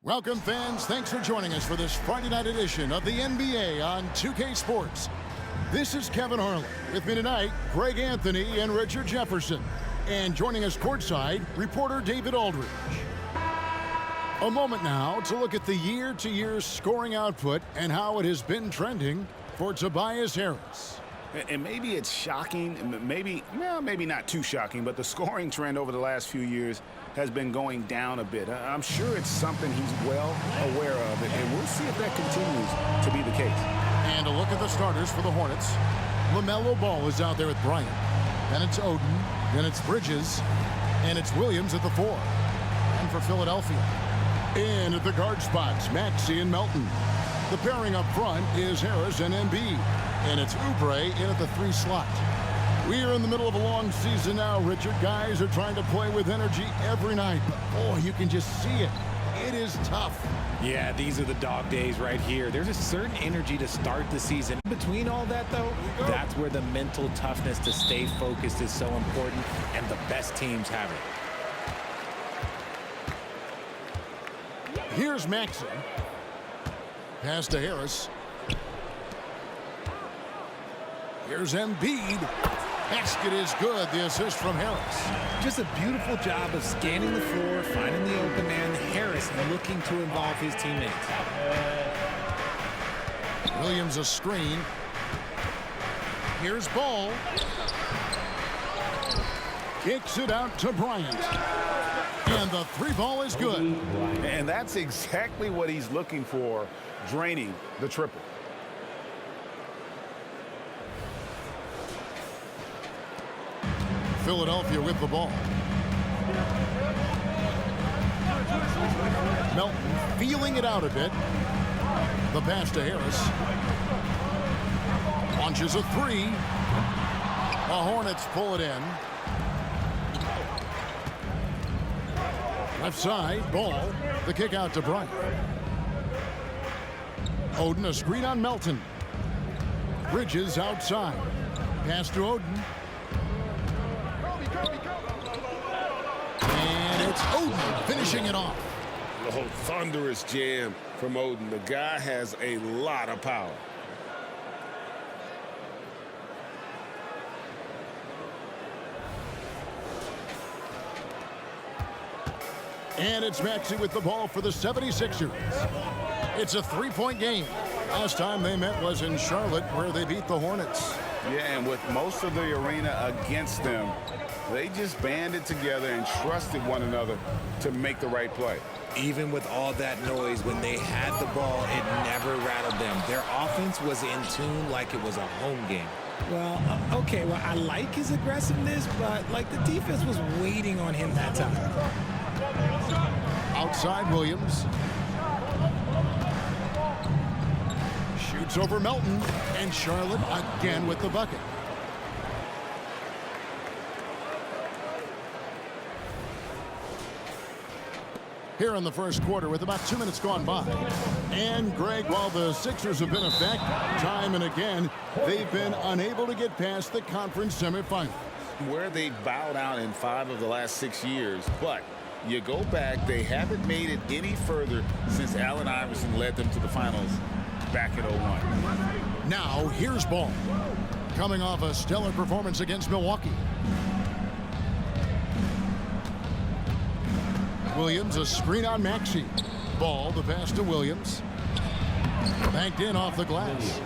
Welcome, fans. Thanks for joining us for this Friday night edition of the NBA on 2K Sports. This is Kevin Harlan. With me tonight, Greg Anthony and Richard Jefferson. And joining us courtside, reporter David Aldridge. A moment now to look at the year-to-year scoring output and how it has been trending for Tobias Harris. And maybe it's shocking, maybe not too shocking, but the scoring trend over the last few years has been going down a bit. I'm sure it's something he's well aware of, and we'll see if that continues to be the case. And a look at the starters for the Hornets. LaMelo Ball is out there with Bryant. Then it's Oden, then it's Bridges, and it's Williams at the 4. And for Philadelphia, in at the guard spots, Maxey and Melton. The pairing up front is Harris and Embiid. And it's Oubre in at the 3 slot. We are in the middle of a long season now, Richard. Guys are trying to play with energy every night. But, boy, you can just see it. It is tough. Yeah, these are the dog days right here. There's a certain energy to start the season. Between all that, though, that's where the mental toughness to stay focused is so important, and the best teams have it. Here's Maxey. Pass to Harris. Here's Embiid. Basket is good. The assist from Harris. Just a beautiful job of scanning the floor, finding the open man. Harris looking to involve his teammates. Williams a screen. Here's Ball. Kicks it out to Bryant. And the 3-ball is good. And that's exactly what he's looking for, draining the triple. Philadelphia with the ball. Melton feeling it out a bit. The pass to Harris. Launches a 3. The Hornets pull it in. Left side, Ball. The kick out to Bryant. Oden a screen on Melton. Bridges outside. Pass to Oden. And it's Oden finishing it off. Oh, thunderous jam from Oden. The guy has a lot of power. And it's Maxey with the ball for the 76ers. It's a 3-point game. Last time they met was in Charlotte, where they beat the Hornets. Yeah, and with most of the arena against them, they just banded together and trusted one another to make the right play. Even with all that noise, when they had the ball, it never rattled them. Their offense was in tune like it was a home game. Well, okay, I like his aggressiveness, but like the defense was waiting on him that time. Outside Williams. Shoots over Melton, and Charlotte again with the bucket. Here in the first quarter with about 2 minutes gone by. And Greg, while the Sixers have been a fact time and again, they've been unable to get past the conference semifinals. Where they bowed out in 5 of the last 6 years, but you go back, they haven't made it any further since Allen Iverson led them to the finals back in 01. Now here's Ball, coming off a stellar performance against Milwaukee. Williams a screen on Maxey. Ball, the pass to Williams. Banked in off the glass.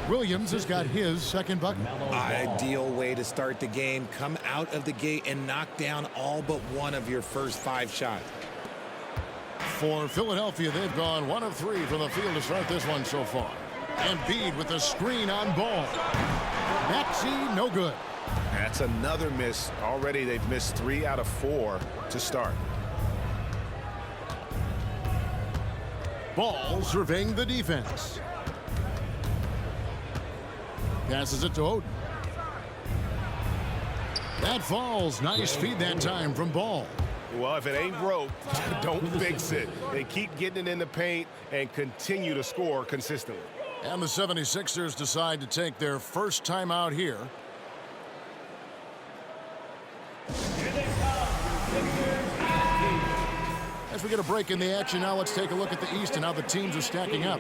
Williams has got his second bucket. Ideal way to start the game. Come out of the gate and knock down all but one of your first 5 shots. For Philadelphia, they've gone 1 of 3 from the field to start this one so far. Embiid with the screen on Ball. Maxey, no good. That's another miss. Already they've missed 3 out of 4 to start. Ball surveying the defense. Passes it to Oden. That falls. Nice feed that time from Ball. Well, if it ain't broke, don't fix it. They keep getting it in the paint and continue to score consistently. And the 76ers decide to take their first time out here. we get a break in the action now, let's take a look at the East and how the teams are stacking up.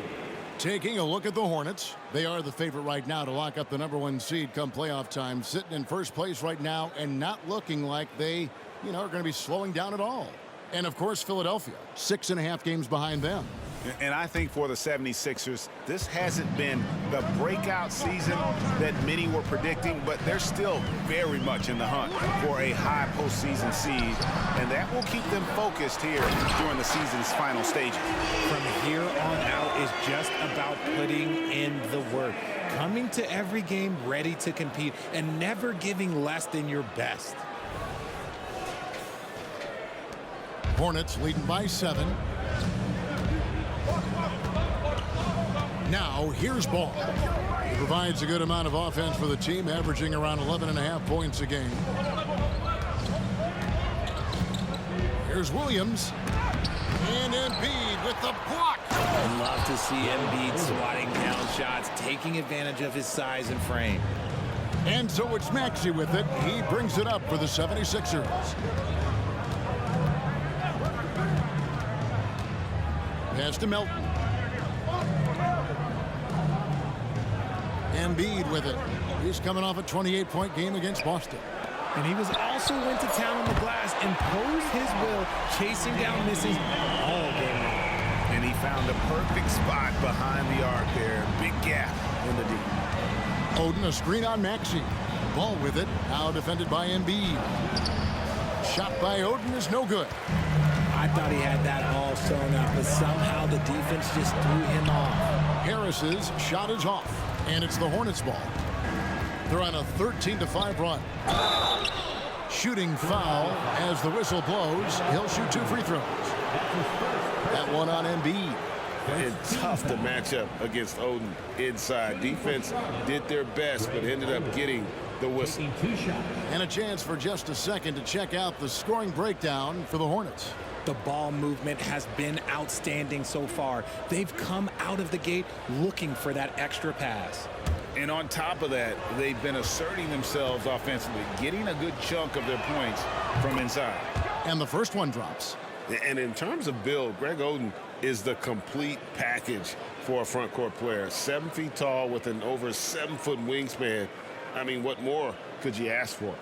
Taking a look at the Hornets. They are the favorite right now to lock up the #1 seed come playoff time. Sitting in first place right now and not looking like they, are going to be slowing down at all. And, of course, Philadelphia, 6.5 games behind them. And I think for the 76ers, this hasn't been the breakout season that many were predicting, but they're still very much in the hunt for a high postseason seed, and that will keep them focused here during the season's final stages. From here on out is just about putting in the work, coming to every game ready to compete, and never giving less than your best. Hornets leading by 7. Now, here's Ball. He provides a good amount of offense for the team, averaging around 11.5 points a game. Here's Williams. And Embiid with the block. I'd love to see Embiid swatting down shots, taking advantage of his size and frame. And so it's Maxey with it. He brings it up for the 76ers. Pass to Melton. Embiid with it. He's coming off a 28-point game against Boston. And he also went to town on the glass, imposed his will, chasing down misses all game long. And he found the perfect spot behind the arc there. Big gap in the D. Oden, a screen on Maxey. Ball with it. Now defended by Embiid. Shot by Oden is no good. I thought he had that all sewn up, but somehow the defense just threw him off. Harris's shot is off, and it's the Hornets' ball. They're on a 13-5 run. Shooting foul as the whistle blows. He'll shoot 2 free throws. That one on Embiid. It's tough to match up against Oden inside. Defense did their best, but ended up getting the whistle. And a chance for just a second to check out the scoring breakdown for the Hornets. The ball movement has been outstanding so far. They've come out of the gate looking for that extra pass. And on top of that, they've been asserting themselves offensively, getting a good chunk of their points from inside. And the first one drops. And in terms of build, Greg Oden is the complete package for a front court player. 7 feet tall with an over 7-foot wingspan. I mean, what more could you ask for?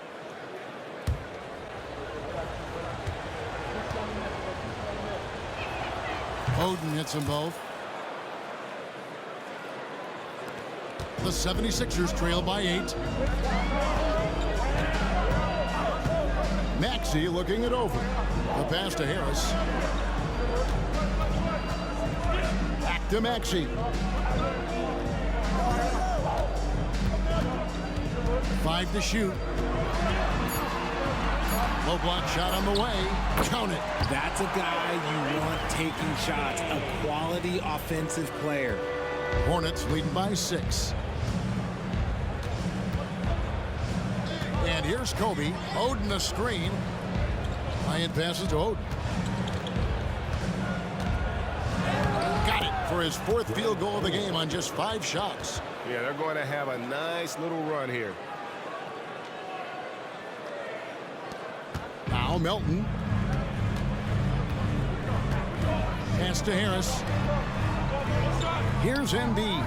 Oden hits them both. The 76ers trail by 8. Maxey looking it over. The pass to Harris. Back to Maxey. 5 to shoot. Low block shot on the way. Count it. That's a guy you want taking shots, a quality offensive player. Hornets leading by 6. And here's Kobe. Oden the screen. Ryan passes to Oden. Got it for his 4th field goal of the game on just 5 shots. Yeah, they're going to have a nice little run here. Now Melton. Pass to Harris. Here's Embiid.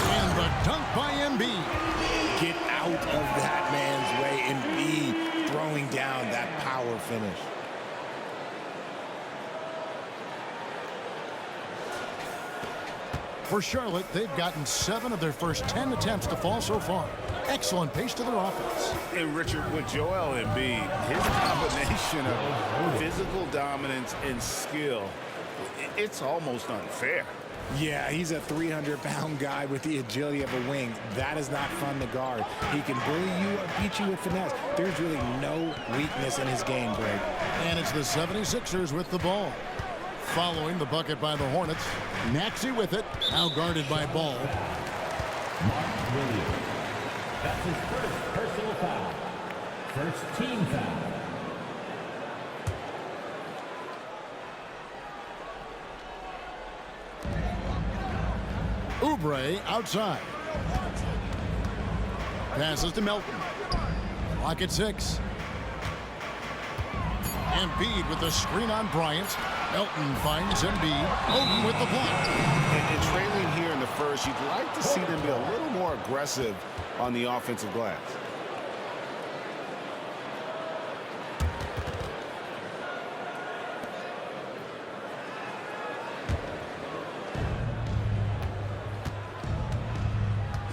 And the dunk by Embiid. Get out of that man's way. Embiid throwing down that power finish. For Charlotte, they've gotten 7 of their first 10 attempts to fall so far. Excellent pace to their offense. And Richard, with Joel Embiid, his combination of physical dominance and skill, it's almost unfair. Yeah, he's a 300-pound guy with the agility of a wing. That is not fun to guard. He can bully you or beat you with finesse. There's really no weakness in his game, Greg. And it's the 76ers with the ball. Following the bucket by the Hornets. Maxey with it. Now guarded by Ball. Williams. That's his first personal foul. First team foul. Oubre outside. Passes to Melton. Clock at 6. Embiid with the screen on Bryant. Melton finds Embiid. Oden with the block. And trailing here in the first, you'd like to see them be a little more aggressive on the offensive glass.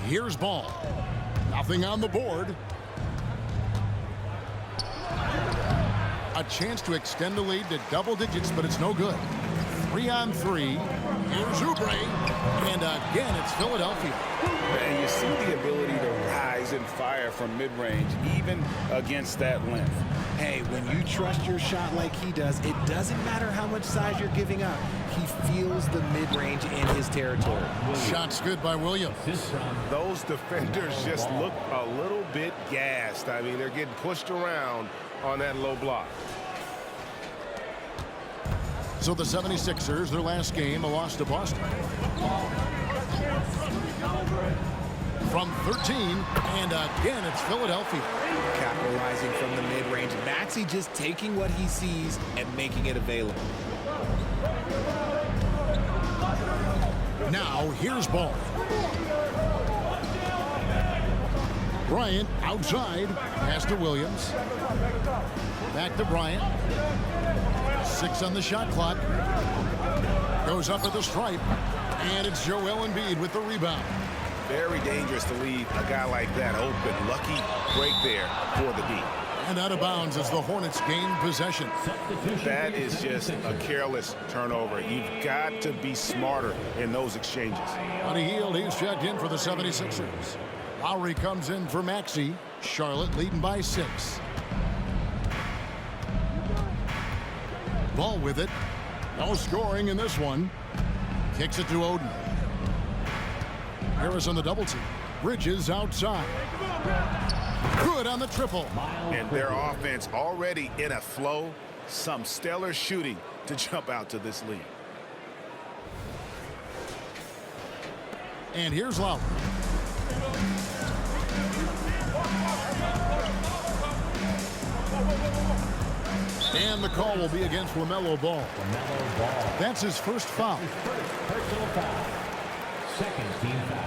Here's ball. Nothing on the board. A chance to extend the lead to double digits, but it's no good. 3-on-3. Here's Oubre. And again, it's Philadelphia. And you see the ability to rise and fire from mid-range, even against that length. Hey, when you trust your shot like he does, it doesn't matter how much size you're giving up. He feels the mid-range in his territory. Shot's good by Williams. Those defenders just look a little bit gassed. I mean, they're getting pushed around on that low block. So the 76ers, their last game, a loss to Boston. From 13, and again, it's Philadelphia. Capitalizing from the mid-range. Maxey just taking what he sees and making it available. Now, here's ball. Bryant outside. Pass to Williams. Back to Bryant. 6 on the shot clock. Goes up at the stripe. And it's Joel Embiid with the rebound. Very dangerous to leave a guy like that open. Lucky break there for the D. And out of bounds as the Hornets gain possession. That is just a careless turnover. You've got to be smarter in those exchanges. On a heel, he's checked in for the 76ers. Lowry comes in for Maxey. Charlotte leading by 6. Ball with it. No scoring in this one. Kicks it to Oden. Harris on the double team. Bridges outside. Good on the triple. And their offense already in a flow. Some stellar shooting to jump out to this lead. And here's Lowry. And the call will be against LaMelo Ball. That's his first foul. Personal foul. Second team foul.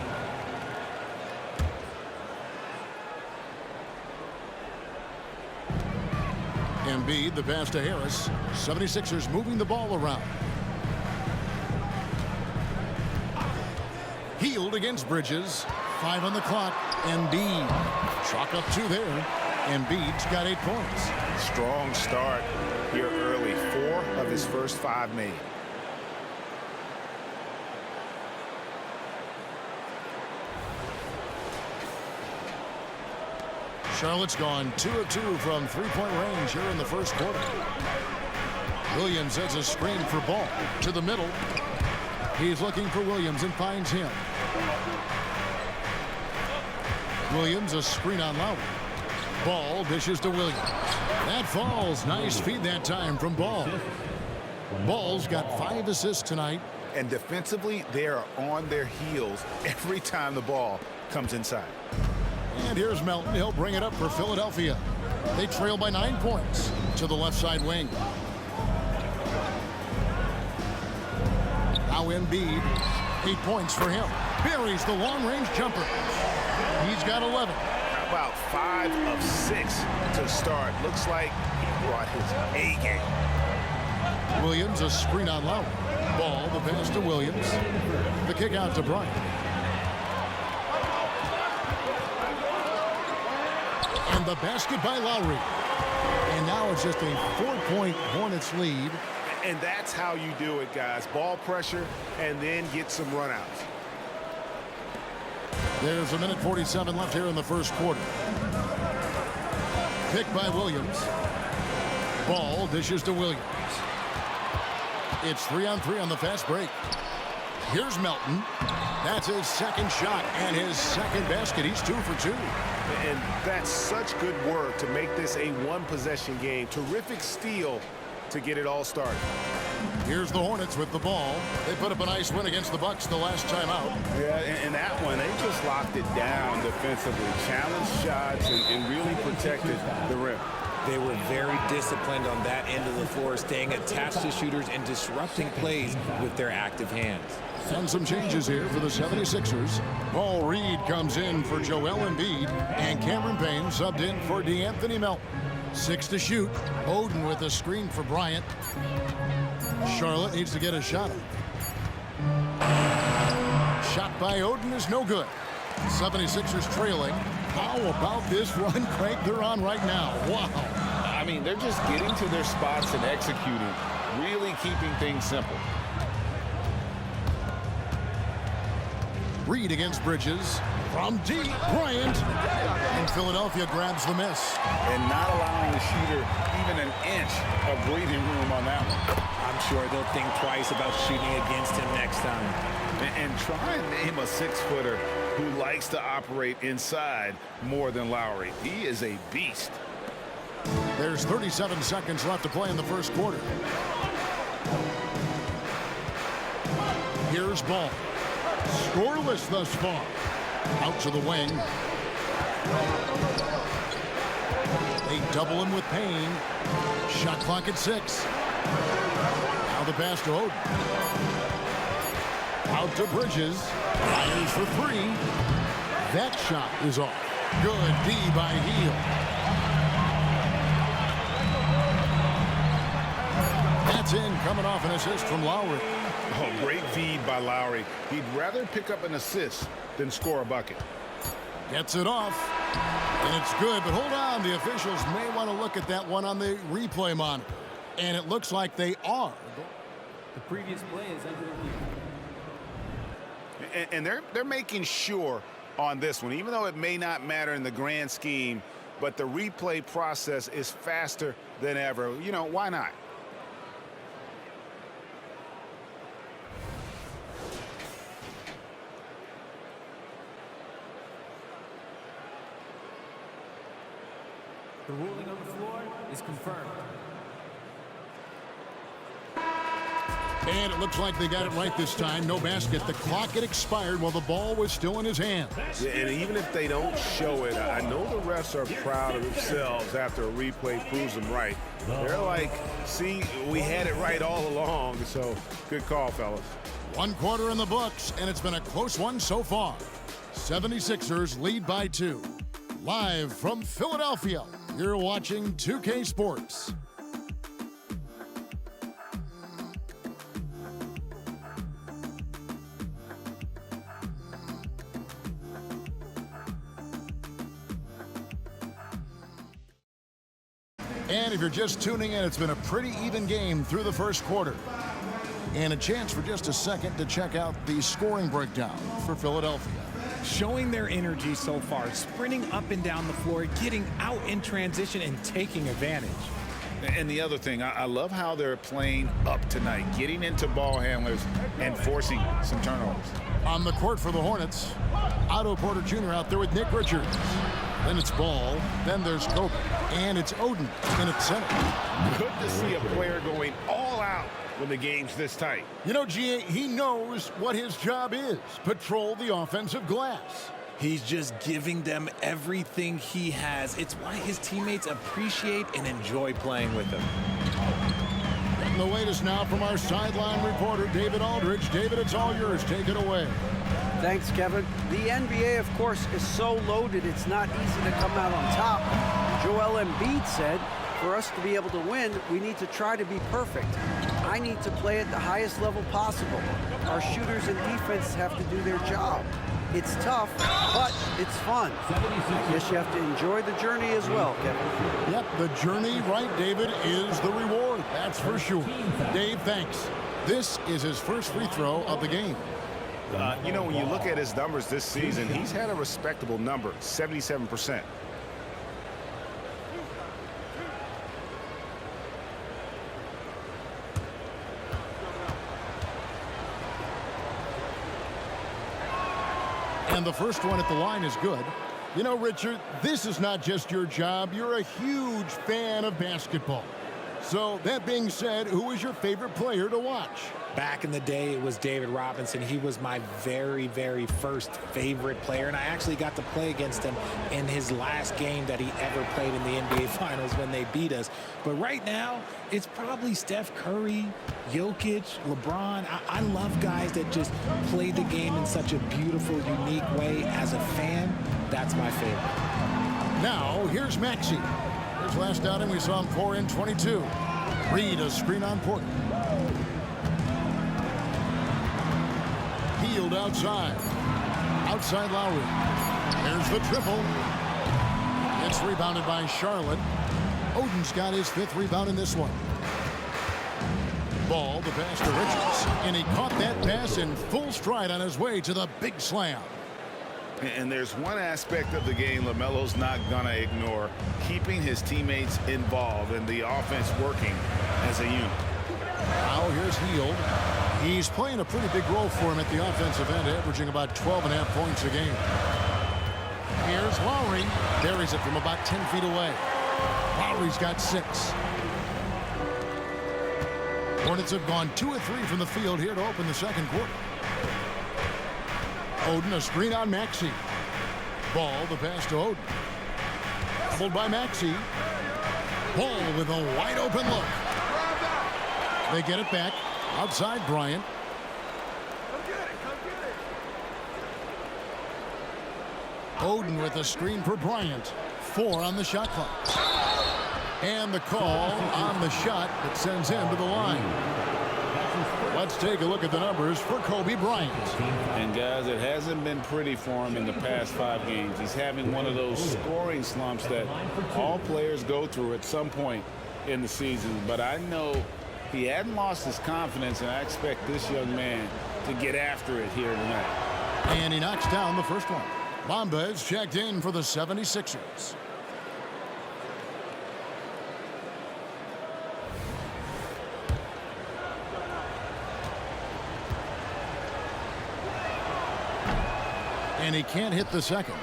Embiid, the pass to Harris. 76ers moving the ball around. Healed against Bridges. 5 on the clock. Embiid. Chalk up 2 there. Embiid's got 8 points. Strong start here early. 4 of his first 5 made. Charlotte's gone 2 of 2 from 3-point range here in the first quarter. Williams has a screen for Ball to the middle. He's looking for Williams and finds him. Williams, a screen on Lowry. Ball dishes to Williams. That falls. Nice feed that time from Ball. Ball's got 5 assists tonight. And defensively, they are on their heels every time the ball comes inside. And here's Melton. He'll bring it up for Philadelphia. They trail by 9 points to the left side wing. Now Embiid, 8 points for him. Buries the long-range jumper. He's got 11. How about 5 of 6 to start? Looks like he brought his A game. Williams, a screen on Lowry. Ball, the pass to Williams. The kick out to Bryant. And the basket by Lowry. And now it's just a 4-point Hornets lead. And that's how you do it, guys. Ball pressure and then get some runouts. There's 1:47 left here in the first quarter. Pick by Williams. Ball dishes to Williams. It's 3-on-3 on the fast break. Here's Melton. That's his second shot and his second basket. He's 2 for 2. And that's such good work to make this a one-possession game. Terrific steal to get it all started. Here's the Hornets with the ball. They put up a nice win against the Bucks the last time out. Yeah, and that one, they just locked it down defensively. Challenged shots and really protected the rim. They were very disciplined on that end of the floor, staying attached to shooters and disrupting plays with their active hands. And some changes here for the 76ers. Paul Reed comes in for Joel Embiid, and Cameron Payne subbed in for DeAnthony Melton. 6 to shoot. Oden with a screen for Bryant. Charlotte needs to get a shot. Shot by Oden is no good. 76ers trailing. How about this run, Craig, they're on right now? Wow. I mean, they're just getting to their spots and executing, really keeping things simple. Reed against Bridges. From deep, Bryant. And Philadelphia grabs the miss. And not allowing the shooter even an inch of breathing room on that one. I'm sure they'll think twice about shooting against him next time. And try and name a 6-footer who likes to operate inside more than Lowry. He is a beast. There's 37 seconds left to play in the first quarter. Here's Ball. Scoreless thus far. Out to the wing. They double him with Payne. Shot clock at 6. Now the pass to Oden. Out to Bridges. Fires for 3. That shot is off. Good D by Heel. That's in, coming off an assist from Lowry. Oh, great feed by Lowry. He'd rather pick up an assist than score a bucket. Gets it off. And it's good, but hold on. The officials may want to look at that one on the replay monitor. And it looks like they are. The previous play is under review. And they're making sure on this one, even though it may not matter in the grand scheme, but the replay process is faster than ever. You know, why not? The ruling on the floor is confirmed. And it looks like they got it right this time. No basket. The clock had expired while the ball was still in his hand. Yeah, and even if they don't show it, I know the refs are proud of themselves after a replay proves them right. They're like, see, we had it right all along. So good call, fellas. 1 quarter in the books, and it's been a close one so far. 76ers lead by 2. Live from Philadelphia, you're watching 2K Sports. And if you're just tuning in, it's been a pretty even game through the first quarter. And a chance for just a second to check out the scoring breakdown for Philadelphia. Showing their energy so far, sprinting up and down the floor, getting out in transition and taking advantage. And the other thing, I love how they're playing up tonight, getting into ball handlers and forcing some turnovers. On the court for the Hornets, Otto Porter Jr. out there with Nick Richards. Then it's Ball, then there's Kobe, and it's Oden in at center. Good to see a player going all out when the game's this tight. You know, G.A., he knows what his job is, patrol the offensive glass. He's just giving them everything he has. It's why his teammates appreciate and enjoy playing with him. Getting the latest now from our sideline reporter, David Aldridge. David, it's all yours. Take it away. Thanks, Kevin. The NBA, of course, is so loaded it's not easy to come out on top. Joel Embiid said, for us to be able to win, we need to try to be perfect. I need to play at the highest level possible. Our shooters and defense have to do their job. It's tough, but it's fun. I guess you have to enjoy the journey as well, Kevin. Yep, the journey, right, David, is the reward. That's for sure. Dave, thanks. This is his first free throw of the game. You know, when you look at his numbers this season, he's had a respectable number, 77%. And the first one at the line is good. You know, Richard, this is not just your job. You're a huge fan of basketball. So that being said, who is your favorite player to watch? Back in the day, it was David Robinson. He was my very, very first favorite player, and I actually got to play against him in his last game that he ever played in the NBA Finals when they beat us. But right now, it's probably Steph Curry, Jokic, LeBron. I love guys that just play the game in such a beautiful, unique way. As a fan, that's my favorite. Now, here's Maxey. His last outing, we saw him pour in 22. Reed, a screen on Porter. Healed outside. Outside Lowry. There's the triple. It's rebounded by Charlotte. Oden's got his 5th rebound in this one. Ball, the pass to Richards. And he caught that pass in full stride on his way to the big slam. And there's one aspect of the game LaMelo's not going to ignore, keeping his teammates involved and the offense working as a unit. Now here's Hield. He's playing a pretty big role for him at the offensive end, averaging about 12.5 points a game. Here's Lowry. Buries it from about 10 feet away. Lowry's got 6. Hornets have gone 2 of 3 from the field here to open the second quarter. Oden, a screen on Maxey. Ball, the pass to Oden. Doubled by Maxey. Ball with a wide open look. They get it back. Outside Bryant. Oden with a screen for Bryant. 4 on the shot clock. And the call on the shot that sends him to the line. Let's take a look at the numbers for Kobe Bryant. And guys, it hasn't been pretty for him in the past 5 games. He's having one of those scoring slumps that all players go through at some point in the season. But I know he hadn't lost his confidence, and I expect this young man to get after it here tonight. And he knocks down the first one. Bamba is checked in for the 76ers. And he can't hit the second.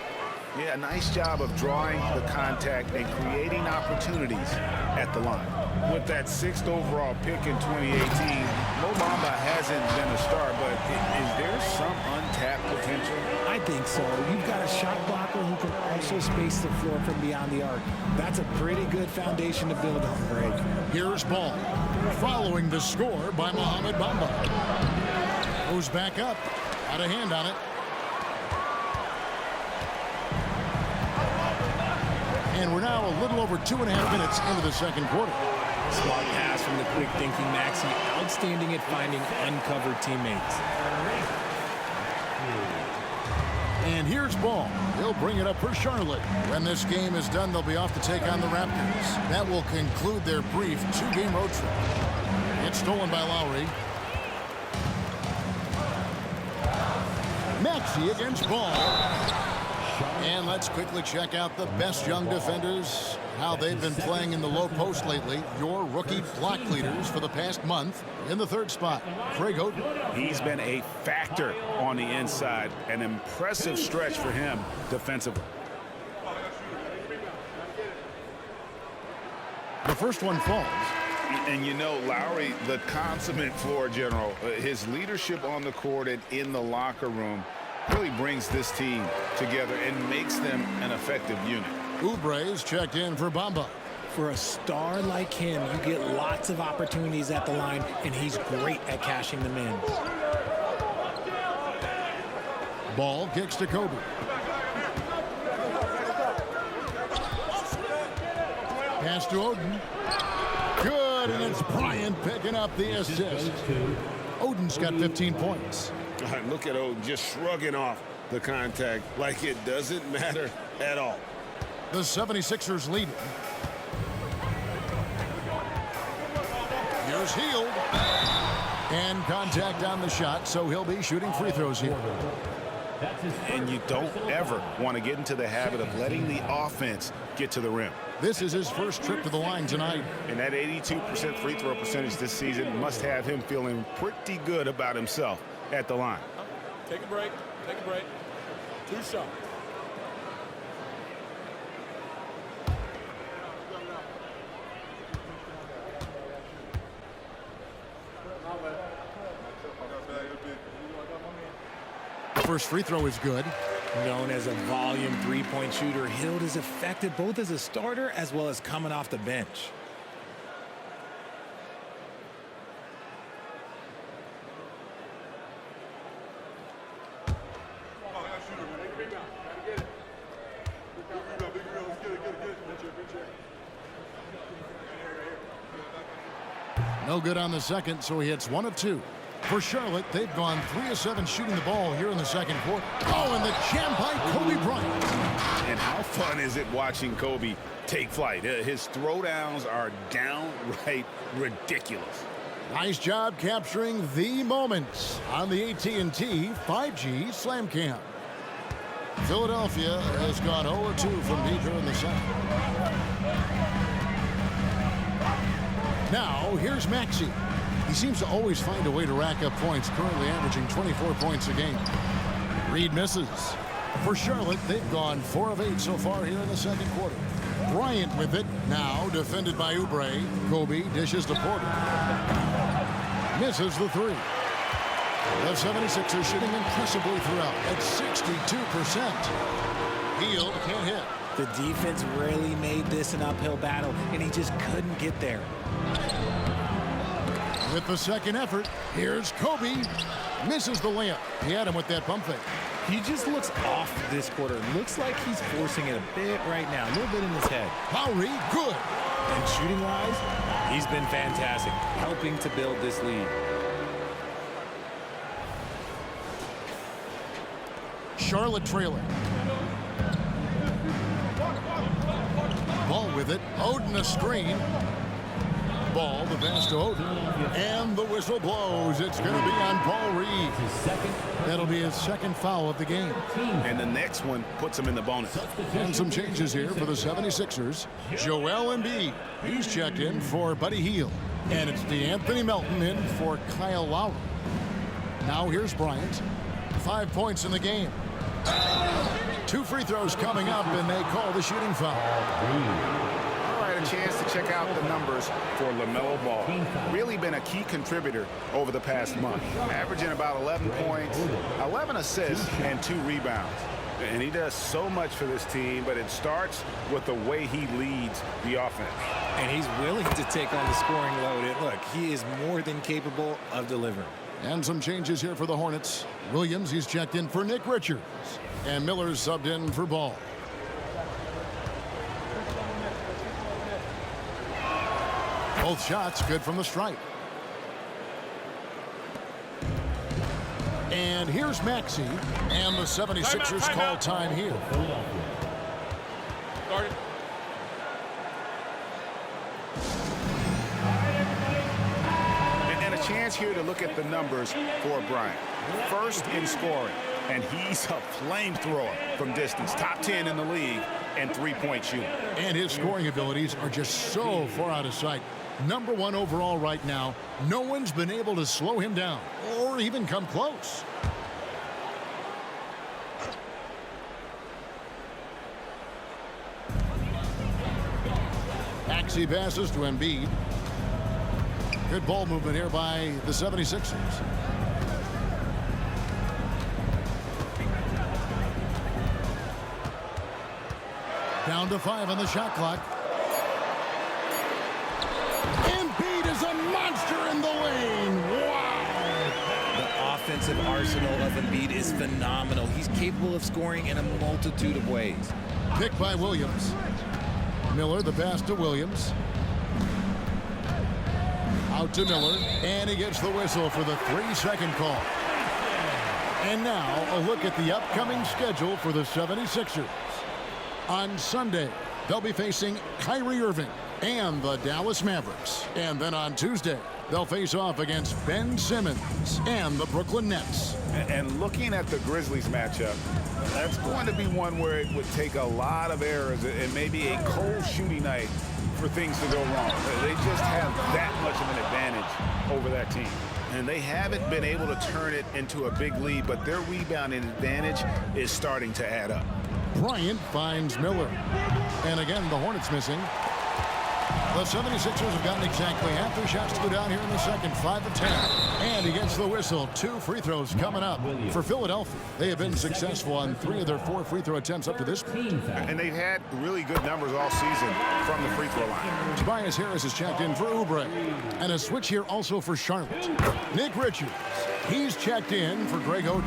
Yeah, nice job of drawing the contact and creating opportunities at the line. With that 6th overall pick in 2018, Mo Bamba hasn't been a star, but is there some untapped potential? I think so. You've got a shot blocker who can also space the floor from beyond the arc. That's a pretty good foundation to build on, Greg. Here's Ball. Following the score by Mohamed Bamba. Goes back up. Got a hand on it. And we're now a little over 2.5 minutes into the second quarter. Smart pass from the quick-thinking Maxey. Outstanding at finding uncovered teammates. And here's Ball. He'll bring it up for Charlotte. When this game is done, they'll be off to take on the Raptors. That will conclude their brief 2-game road trip. It's stolen by Lowry. Maxey against Ball. And let's quickly check out the best young defenders, how they've been playing in the low post lately. Your rookie block leaders for the past month. In the 3rd spot, Greg Oden. He's been a factor on the inside. An impressive stretch for him defensively. The first one falls. And you know, Lowry, the consummate floor general, his leadership on the court and in the locker room really brings this team together and makes them an effective unit. Oubre is checked in for Bamba. For a star like him, you get lots of opportunities at the line, and he's great at cashing them in. Ball kicks to Kobe. Pass to Oden. Good, and it's Bryant picking up the assist. Oden's got 15 points. Look at Oden just shrugging off the contact like it doesn't matter at all. The 76ers lead. Here's Hield. And contact on the shot, so he'll be shooting free throws here. And you don't ever want to get into the habit of letting the offense get to the rim. This is his first trip to the line tonight. And that 82% free throw percentage this season must have him feeling pretty good about himself at the line. Take a break. Take a break. 2 shots. first free throw is good. Known as a volume three-point shooter, Hield is effective both as a starter as well as coming off the bench. No good on the second, so he hits 1 of 2. For Charlotte, they've gone 3 of 7 shooting the ball here in the second quarter. Oh, and the jam by Kobe Bryant. And how fun is it watching Kobe take flight? His throwdowns are downright ridiculous. Nice job capturing the moments on the AT&T 5G Slam Cam. Philadelphia has gone 0-2 from deep here in the second. Now, here's Maxey. He seems to always find a way to rack up points, currently averaging 24 points a game. Reed misses. For Charlotte, they've gone 4 of 8 so far here in the second quarter. Bryant with it, now defended by Oubre. Kobe dishes to Porter. Misses the 3. The 76ers shooting impressively throughout at 62%. Hield can't hit. The defense really made this an uphill battle, and he just couldn't get there. With the second effort, here's Kobe. Misses the layup. He had him with that pump fake. He just looks off this quarter. Looks like he's forcing it a bit right now, a little bit in his head. Lowry, good. And shooting-wise, he's been fantastic, helping to build this lead. Charlotte trailing. Ball with it. Oden a screen. Ball, the pass to Oden. And the whistle blows. It's going to be on Paul Reed. That'll be his second foul of the game. And the next one puts him in the bonus. And some changes here for the 76ers. Joel Embiid. He's checked in for Buddy Hield. And it's DeAnthony Melton in for Kyle Lowry. Now here's Bryant. 5 points in the game. 2 free throws coming up, and they call the shooting foul. All right, a chance to check out the numbers for LaMelo Ball. Really been a key contributor over the past month, averaging about 11 points, 11 assists, and 2 rebounds. And he does so much for this team, but it starts with the way he leads the offense. And he's willing to take on the scoring load. And look, he is more than capable of delivering. And some changes here for the Hornets. Williams, he's checked in for Nick Richards. And Miller's subbed in for Ball. Both shots good from the stripe. And here's Maxey. And the 76ers call time here. Started. And a chance here to look at the numbers for Bryant. First in scoring, and he's a flamethrower from distance. Top 10 in the league and three-point shooting. And his scoring abilities are just so far out of sight. Number 1 overall right now. No one's been able to slow him down or even come close. Maxey passes to Embiid. Good ball movement here by the 76ers. Down to 5 on the shot clock. Embiid is a monster in the lane. Wow! The offensive arsenal of Embiid is phenomenal. He's capable of scoring in a multitude of ways. Picked by Williams. Miller, the pass to Williams. Out to Miller, and he gets the whistle for the 3-second call. And now a look at the upcoming schedule for the 76ers. On Sunday, they'll be facing Kyrie Irving and the Dallas Mavericks. And then on Tuesday, they'll face off against Ben Simmons and the Brooklyn Nets. And looking at the Grizzlies matchup, that's going to be one where it would take a lot of errors and maybe a cold shooting night for things to go wrong. They just have that much of an advantage over that team. And they haven't been able to turn it into a big lead, but their rebounding advantage is starting to add up. Bryant finds Miller. And again, the Hornets missing. The 76ers have gotten exactly half their shots to go down here in the second, 5 of 10. And he gets the whistle. 2 free throws coming up for Philadelphia. They have been successful on 3 of their 4 free throw attempts up to this point. And they've had really good numbers all season from the free throw line. Tobias Harris is checked in for Oubre. And a switch here also for Charlotte. Nick Richards, he's checked in for Greg Oden.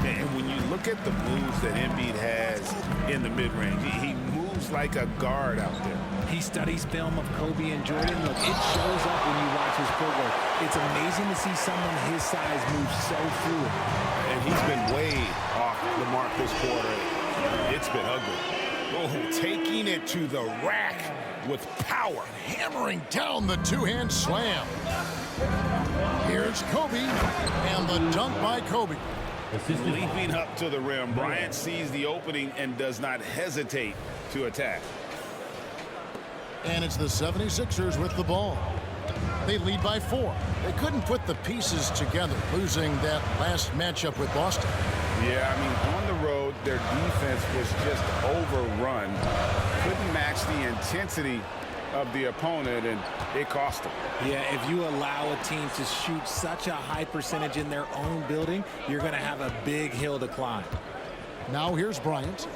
And when you look at the moves that Embiid has in the mid-range, he moves like a guard out there. He studies film of Kobe and Jordan. Look, it shows up when you watch his footwork. It's amazing to see someone his size move so fluid. And he's been way off the mark this quarter. It's been ugly. Oh, taking it to the rack with power. Hammering down the two-hand slam. Here's Kobe, and the dunk by Kobe. Leaping up to the rim, Bryant sees the opening and does not hesitate to attack. And it's the 76ers with the ball. They lead by 4. They couldn't put the pieces together, losing that last matchup with Boston. Yeah, I mean, on the road, their defense was just overrun. Couldn't match the intensity of the opponent, and it cost them. Yeah, if you allow a team to shoot such a high percentage in their own building, you're going to have a big hill to climb. Now here's Bryant.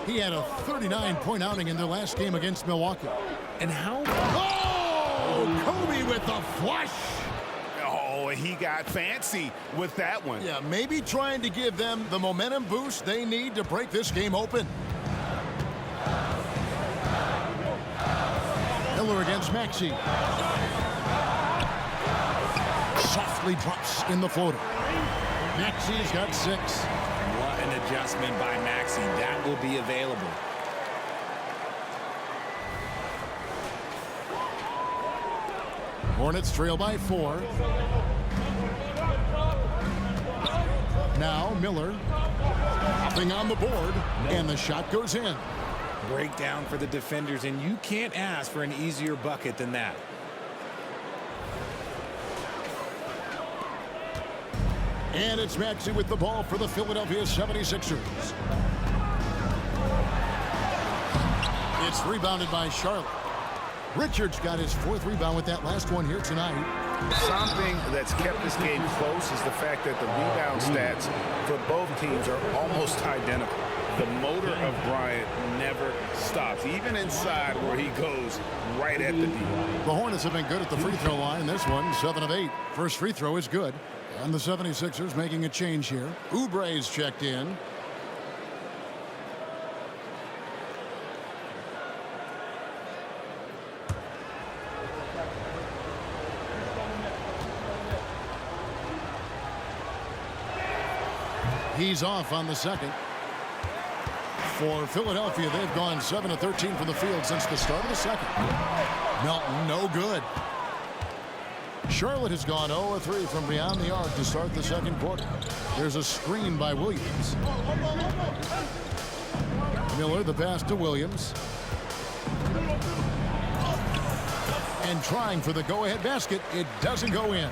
He had a 39-point outing in their last game against Milwaukee. And how... Oh! Kobe with the flush! Oh, he got fancy with that one. Yeah, maybe trying to give them the momentum boost they need to break this game open. Miller against Maxey. Softly drops in the floater. Maxey's got 6. What an adjustment by Maxey. That will be available. Hornets trail by 4. Now Miller hopping on the board, and the shot goes in. Breakdown for the defenders, and you can't ask for an easier bucket than that. And it's Maxey with the ball for the Philadelphia 76ers. It's rebounded by Charlotte. Richards got his 4th rebound with that last one here tonight. Something that's kept this game close is the fact that the rebound stats for both teams are almost identical. The motor of Bryant never stops, even inside where he goes right at the D. The Hornets have been good at the free throw line. This one, 7 of 8. First free throw is good. And the 76ers making a change here. Oubre's checked in. He's off on the second. For Philadelphia, they've gone 7 of 13 from the field since the start of the second. Melton, no good. Charlotte has gone 0 of 3 from beyond the arc to start the second quarter. There's a screen by Williams. Miller, the pass to Williams. And trying for the go-ahead basket. It doesn't go in.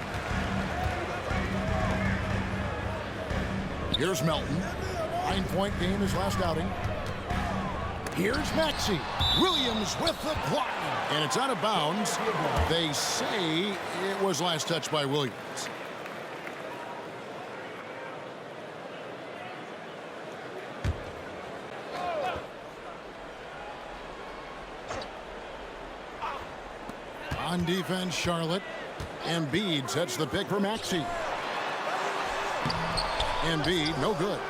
Here's Melton. 9-point game his last outing. Here's Maxey. Williams with the block. And it's out of bounds. They say it was last touched by Williams. On defense, Charlotte. Embiid sets the pick for Maxey. Embiid, no good.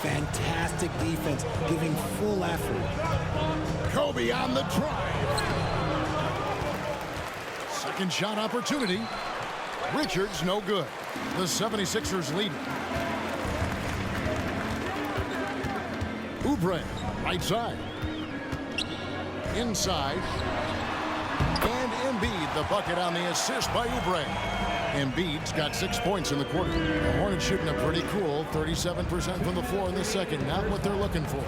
Fantastic defense, giving full effort. Kobe on the drive. Second shot opportunity. Richards, no good. The 76ers lead. Oubre, right side. Inside. And Embiid, the bucket on the assist by Oubre. Embiid's got 6 points in the quarter. The Hornets shooting a pretty cool 37% from the floor in the second. Not what they're looking for.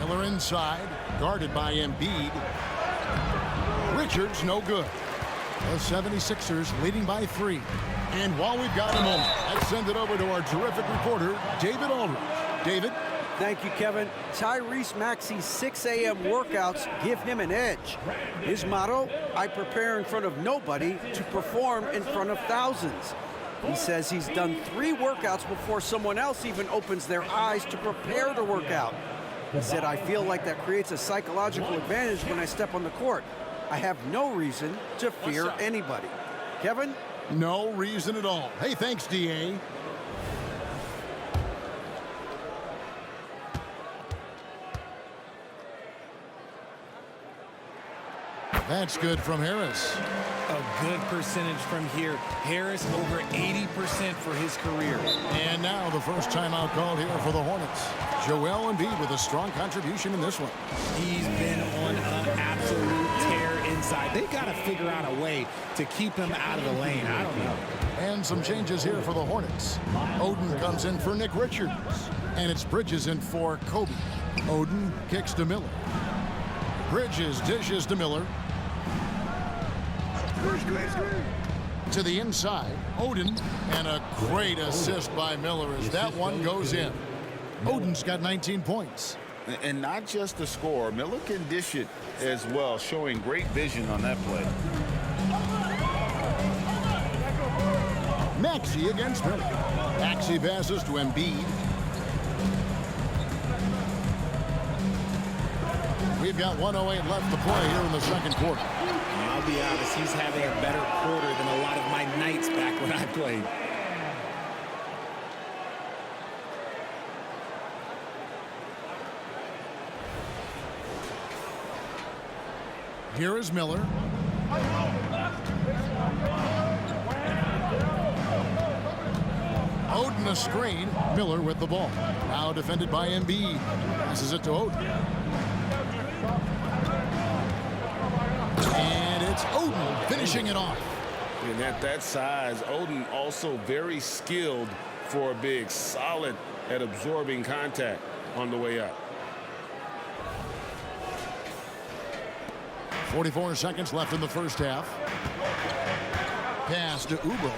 Miller inside, guarded by Embiid. Richards, no good. The 76ers leading by 3. And while we've got a moment, let's send it over to our terrific reporter, David Aldridge. David? Thank you, Kevin. Tyrese Maxey's 6 a.m. workouts give him an edge. His motto, I prepare in front of nobody to perform in front of thousands. He says he's done 3 workouts before someone else even opens their eyes to prepare to work out. He said, I feel like that creates a psychological advantage when I step on the court. I have no reason to fear anybody. Kevin? No reason at all. Hey, thanks, D.A. That's good from Harris. A good percentage from here. Harris over 80% for his career. And now the first timeout called here for the Hornets. Joel Embiid with a strong contribution in this one. He's been on an absolute tear inside. They got to figure out a way to keep him out of the lane. I don't know. And some changes here for the Hornets. Oden comes in for Nick Richards. And it's Bridges in for Kobe. Oden kicks to Miller. Bridges dishes to Miller. To the inside, Oden, and a great assist by Miller as that one goes in. Oden's got 19 points. And not just the score, Miller can dish it as well, showing great vision on that play. Maxey against Miller. Maxey passes to Embiid. We've got 1:08 left to play here in the second quarter. I'll be honest, he's having a better quarter than a lot of my nights back when I played. Here is Miller. Oden a screen. Miller with the ball. Now defended by Embiid. Passes it to Oden. And it's Oden finishing it off. And at that size, Oden also very skilled for a big, solid at absorbing contact on the way up. 44 seconds left in the first half. Pass to Oubre.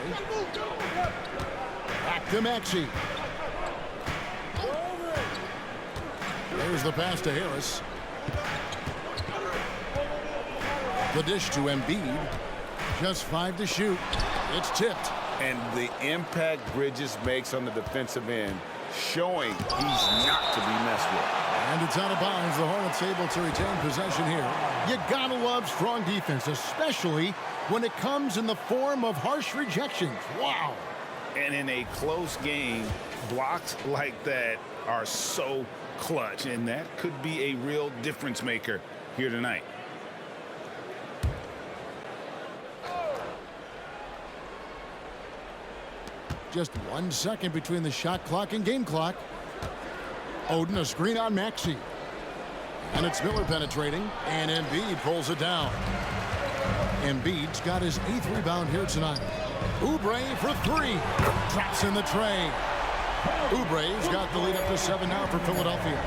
Back to Maxey. There's the pass to Harris. The dish to Embiid. Just 5 to shoot. It's tipped. And the impact Bridges makes on the defensive end, showing he's not to be messed with. And it's out of bounds. The Hornets able to retain possession here. You gotta love strong defense, especially when it comes in the form of harsh rejections. Wow. And in a close game, blocks like that are so clutch, and that could be a real difference maker here tonight. Just 1 second between the shot clock and game clock. Oden a screen on Maxey. And it's Miller penetrating, and Embiid pulls it down. Embiid's got his 8th rebound here tonight. Oubre for 3. Drops in the tray. Oubre's got the lead up to 7 now for Philadelphia.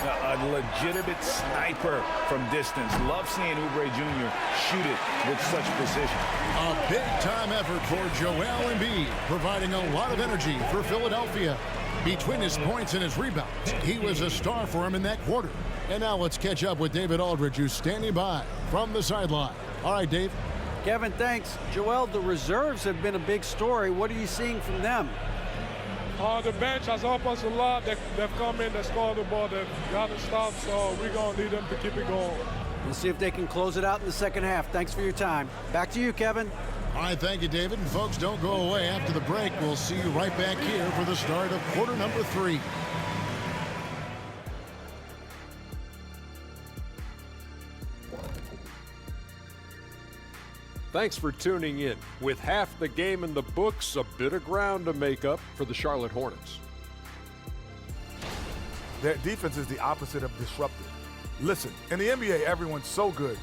A legitimate sniper from distance. Love seeing Oubre Jr. shoot it with such precision. A big-time effort for Joel Embiid, providing a lot of energy for Philadelphia. Between his points and his rebounds, he was a star for him in that quarter. And now let's catch up with David Aldridge, who's standing by from the sideline. All right, Dave. Kevin, thanks. Joel, the reserves have been a big story. What are you seeing from them? The bench has helped us a lot. They've come in, they scored the ball, they've got to stop, so we're going to need them to keep it going. We'll see if they can close it out in the second half. Thanks for your time. Back to you, Kevin. All right, thank you, David. And folks, don't go away. After the break, we'll see you right back here for the start of quarter number 3. Thanks for tuning in. With half the game in the books, a bit of ground to make up for the Charlotte Hornets. Their defense is the opposite of disruptive. Listen, in the NBA, everyone's so good.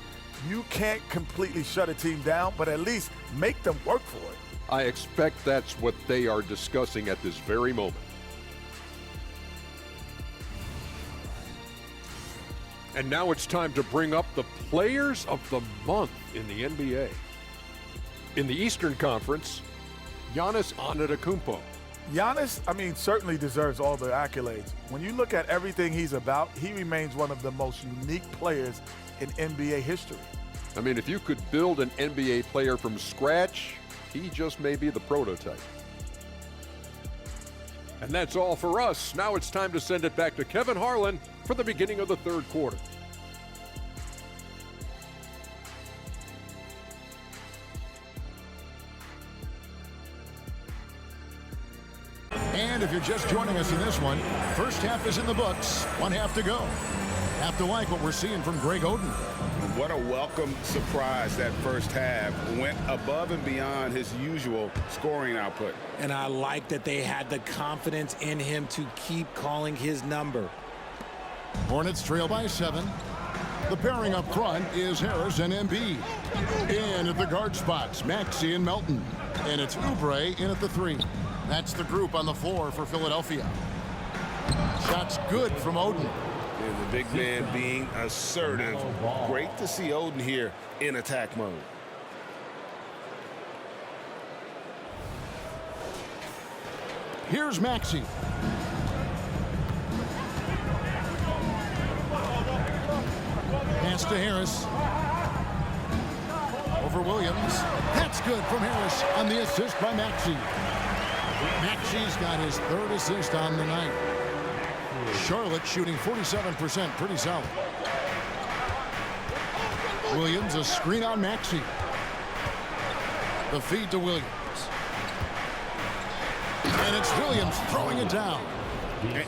You can't completely shut a team down, but at least make them work for it. I expect that's what they are discussing at this very moment. And now it's time to bring up the Players of the Month in the NBA. In the Eastern Conference, Giannis Antetokounmpo. Giannis, I mean, certainly deserves all the accolades. When you look at everything he's about, he remains one of the most unique players in NBA history. I mean, if you could build an NBA player from scratch, he just may be the prototype. And that's all for us. Now it's time to send it back to Kevin Harlan for the beginning of the third quarter. And if you're just joining us in this one, first half is in the books. 1 half to go. Have to like what we're seeing from Greg Oden. What a welcome surprise that first half. Went above and beyond his usual scoring output. And I like that they had the confidence in him to keep calling his number. Hornets trail by 7. The pairing up front is Harris and Embiid. In at the guard spots, Maxey and Melton. And it's Oubre in at the 3. That's the group on the floor for Philadelphia. Shots good from Oden. And the big man being assertive. Great to see Oden here in attack mode. Here's Maxey. Pass to Harris. Over Williams. That's good from Harris on the assist by Maxey. Maxey's got his 3rd assist on the night. Charlotte shooting 47%, pretty solid. Williams, a screen on Maxey. The feed to Williams. And it's Williams throwing it down.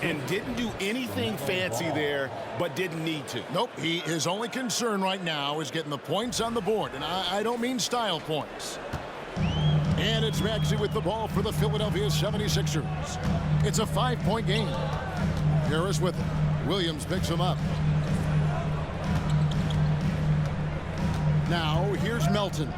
And didn't do anything fancy there, but didn't need to. Nope, his only concern right now is getting the points on the board. And I don't mean style points. And it's Maxey with the ball for the Philadelphia 76ers. It's a 5-point game. Harris with it. Williams picks him up. Now here's Melton.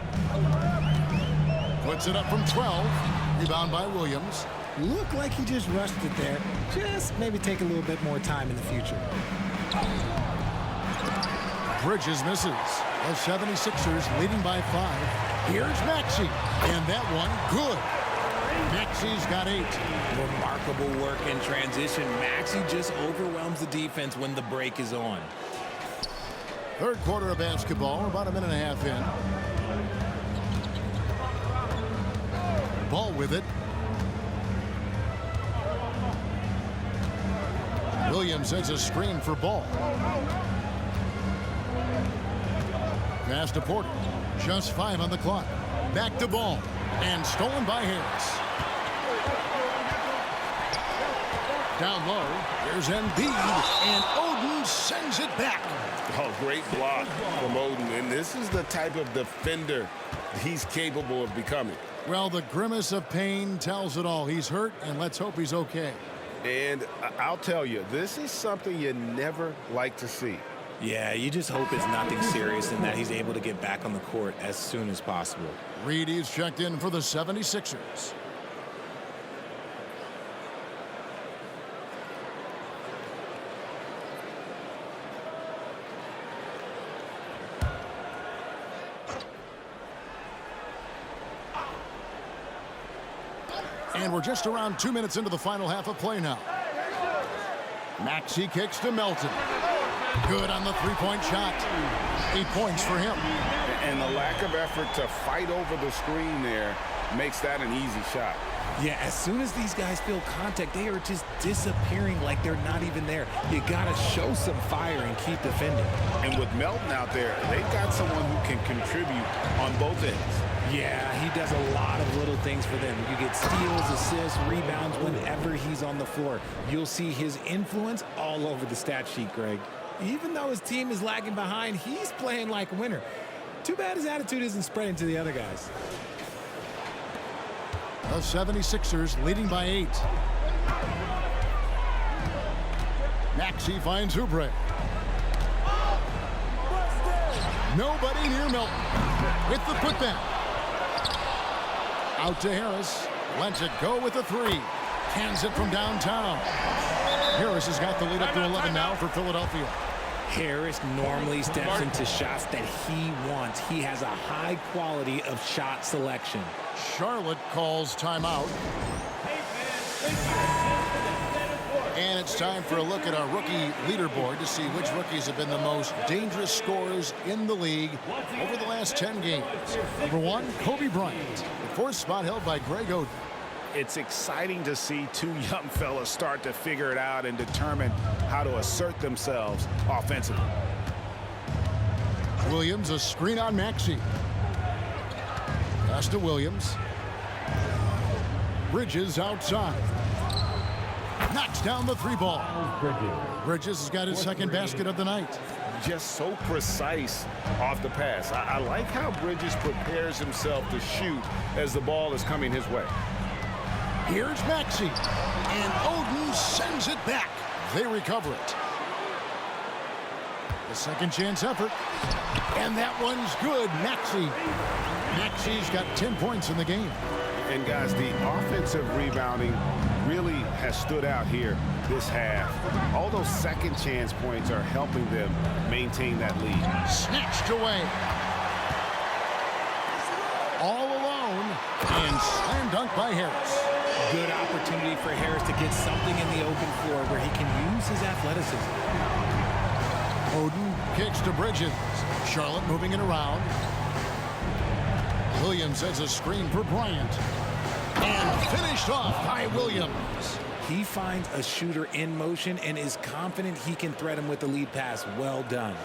Puts it up from 12. Rebound by Williams. Looked like he just rushed it there. Just maybe take a little bit more time in the future. Bridges misses. The 76ers leading by 5. Here's Maxey. And that one, good. Maxey's got 8. Remarkable work in transition. Maxey just overwhelms the defense when the break is on. Third quarter of basketball. We're about a minute and a half in. Ball with it. Williams sends a screen for Ball. Pass to Porter. Just 5 on the clock. Back to Ball. And stolen by Harris. Down low. Here's Embiid. And Oden sends it back. Oh, great block from Oden. And this is the type of defender he's capable of becoming. Well, the grimace of pain tells it all. He's hurt, and let's hope he's okay. And I'll tell you, this is something you never like to see. Yeah, you just hope it's nothing serious and that he's able to get back on the court as soon as possible. Reedy's checked in for the 76ers. And we're just around 2 minutes into the final half of play now. Maxey kicks to Melton. Good on the 3-point shot. 8 points for him. And the lack of effort to fight over the screen there makes that an easy shot. Yeah, as soon as these guys feel contact, they are just disappearing like they're not even there. You got to show some fire and keep defending. And with Melton out there, they've got someone who can contribute on both ends. Yeah, he does a lot of little things for them. You get steals, assists, rebounds whenever he's on the floor. You'll see his influence all over the stat sheet, Greg. Even though his team is lagging behind, he's playing like a winner. Too bad his attitude isn't spreading to the other guys. The 76ers leading by 8. Maxey finds Oubre. Nobody near Melton with the putback. Out to Harris. Lets it go with the 3. Cans it from downtown. Harris has got the lead up to 11 now for Philadelphia. Harris normally steps into shots that he wants. He has a high quality of shot selection. Charlotte calls timeout. And it's time for a look at our rookie leaderboard to see which rookies have been the most dangerous scorers in the league over the last 10 games. Number 1, Kobe Bryant. The 4th spot held by Greg Oden. It's exciting to see two young fellas start to figure it out and determine how to assert themselves offensively. Williams, a screen on Maxey. Pass to Williams. Bridges outside. Knocks down the 3 ball. Bridges has got his second basket of the night. Just so precise off the pass. I like how Bridges prepares himself to shoot as the ball is coming his way. Here's Maxey. And Oden sends it back. They recover it. The second chance effort. And that one's good. Maxey's got 10 points in the game. And guys, the offensive rebounding really has stood out here this half. All those second chance points are helping them maintain that lead. Snatched away. All alone. And slam dunk by Harris. Good opportunity for Harris to get something in the open floor where he can use his athleticism. Oden kicks to Bridges. Charlotte moving it around. Williams has a screen for Bryant. And finished off by Williams. He finds a shooter in motion and is confident he can thread him with the lead pass. Well done.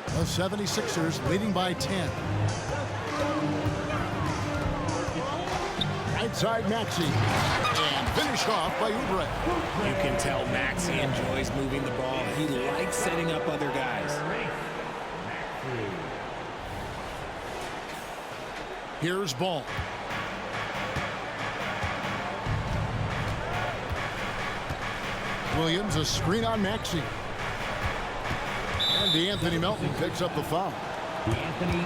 The 76ers leading by 10. Right side Maxey. And finished off by Oubre. You can tell Maxey enjoys moving the ball. He likes setting up other guys. Here's Ball. Williams, a screen on Maxey. And DeAnthony Melton picks up the foul.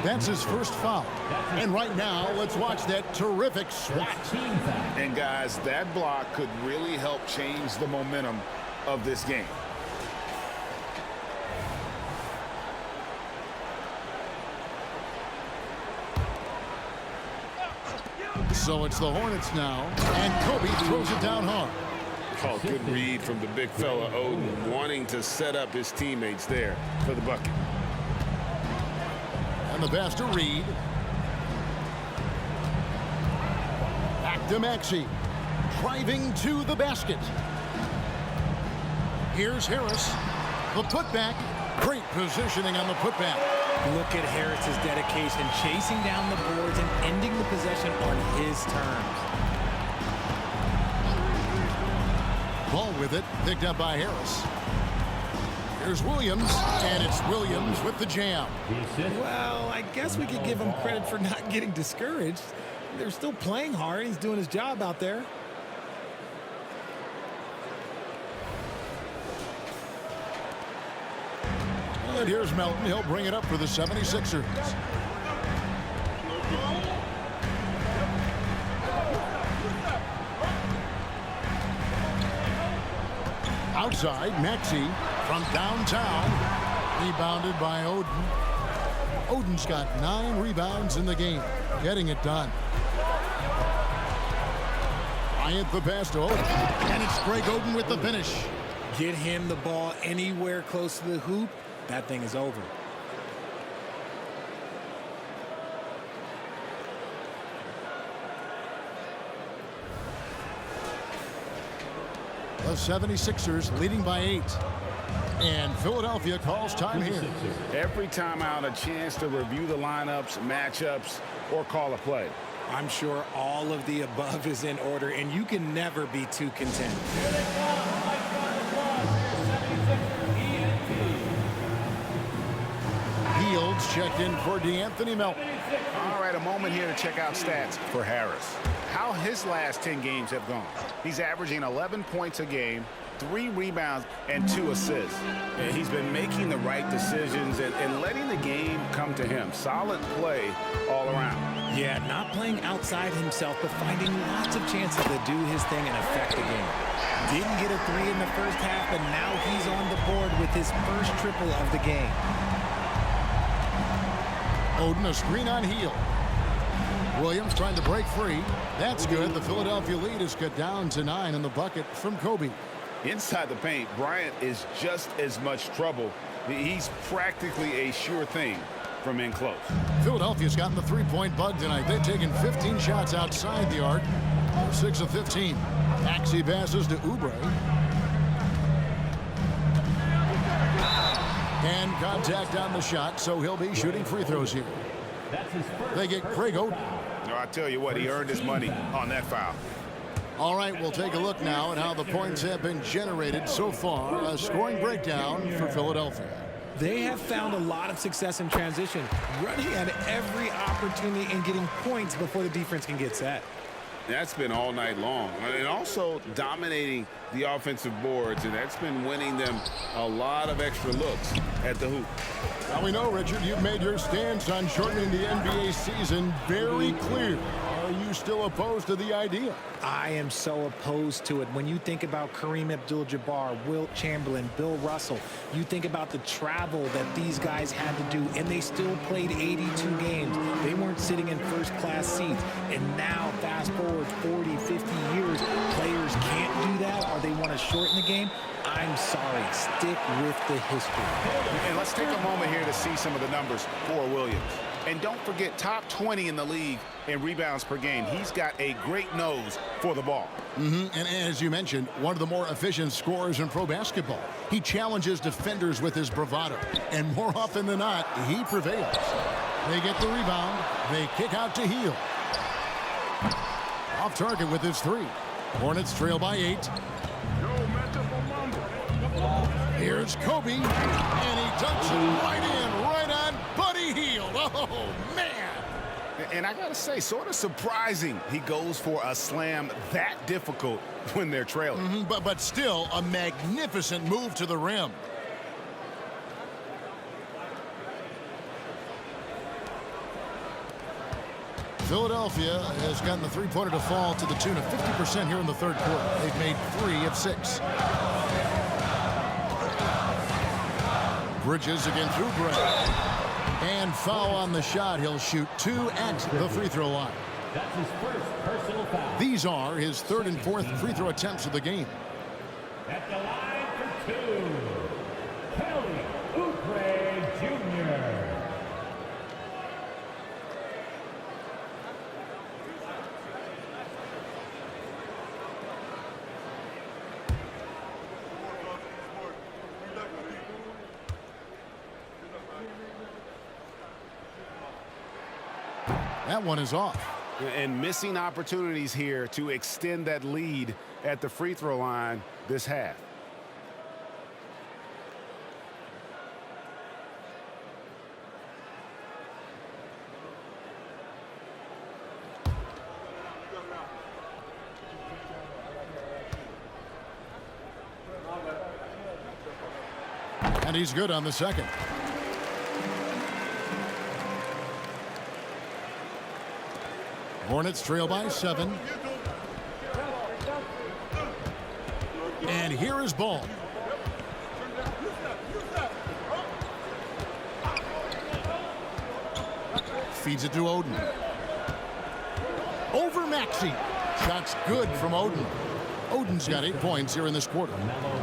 That's his first foul. And right now, let's watch that terrific swat. And guys, that block could really help change the momentum of this game. So it's the Hornets now. And Kobe throws it down hard. Oh, good read from the big fella Oden, wanting to set up his teammates there for the bucket. And the pass to Reed. Back to Maxey. Driving to the basket. Here's Harris. The putback. Great positioning on the putback. Look at Harris's dedication, chasing down the boards and ending the possession on his terms. Ball with it, picked up by Harris. Here's Williams, and it's Williams with the jam. Well, I guess we could give him credit for not getting discouraged. They're still playing hard. He's doing his job out there. And here's Melton. He'll bring it up for the 76ers. Outside, Maxey from downtown. Rebounded by Oden. Oden's got 9 rebounds in the game. Getting it done. Bryant the pass to Oden. And it's Greg Oden with the finish. Get him the ball anywhere close to the hoop. That thing is over. The 76ers leading by 8. And Philadelphia calls time here. Every time out, a chance to review the lineups, matchups, or call a play. I'm sure all of the above is in order, and you can never be too content. Fields checked in for DeAnthony Melton. All right, a moment here to check out stats for Harris. How his last 10 games have gone. He's averaging 11 points a game, 3 rebounds, and 2 assists. And he's been making the right decisions and letting the game come to him. Solid play all around. Yeah, not playing outside himself, but finding lots of chances to do his thing and affect the game. Didn't get a 3 in the first half, but now he's on the board with his first triple of the game. Oden, a screen on Heel. Williams trying to break free. That's good. The Philadelphia lead is cut down to 9 in the bucket from Kobe. Inside the paint, Bryant is just as much trouble. He's practically a sure thing from in close. Philadelphia's gotten the three-point bug tonight. They've taken 15 shots outside the arc. 6 of 15. Maxey passes to Oubre. And contact on the shot, so he'll be shooting free throws here. They get Craig Oden. No, I tell you what, he earned his money on that foul. All right, we'll take a look now at how the points have been generated so far. A scoring breakdown for Philadelphia. They have found a lot of success in transition, running at every opportunity and getting points before the defense can get set. That's been all night long. And also dominating the offensive boards, and that's been winning them a lot of extra looks at the hoop. Now we know, Richard, you've made your stance on shortening the NBA season very clear. Are you still opposed to the idea? I am so opposed to it. When you think about Kareem Abdul-Jabbar, Wilt Chamberlain, Bill Russell, you think about the travel that these guys had to do, and they still played 82 games. They weren't sitting in first-class seats. And now, fast forward 40, 50 years, players can't do that, or they want to shorten the game. I'm sorry. Stick with the history. And let's take a moment here to see some of the numbers for Williams. And don't forget, top 20 in the league in rebounds per game. He's got a great nose for the ball. And as you mentioned, one of the more efficient scorers in pro basketball. He challenges defenders with his bravado. And more often than not, he prevails. They get the rebound. They kick out to Hield. Off target with his 3. Hornets trail by 8. Here's Kobe, and he dunks it right in, right on Buddy Hield. Oh, man. And I got to say, sort of surprising he goes for a slam that difficult when they're trailing. But still, a magnificent move to the rim. Philadelphia has gotten the three-pointer to fall to the tune of 50% here in the third quarter. They've made 3 of 6. Bridges against Oubre. And foul on the shot. He'll shoot 2 at the free throw line. That's his first personal foul. These are his 3rd and 4th free throw attempts of the game. At the line for 2, Kelly Oubre Jr. That one is off. And missing opportunities here to extend that lead at the free throw line this half. And he's good on the second. Hornets trail by 7. And here is Ball. Feeds it to Oden. Over Maxey. Shots good from Oden. Oden's got 8 points here in this quarter.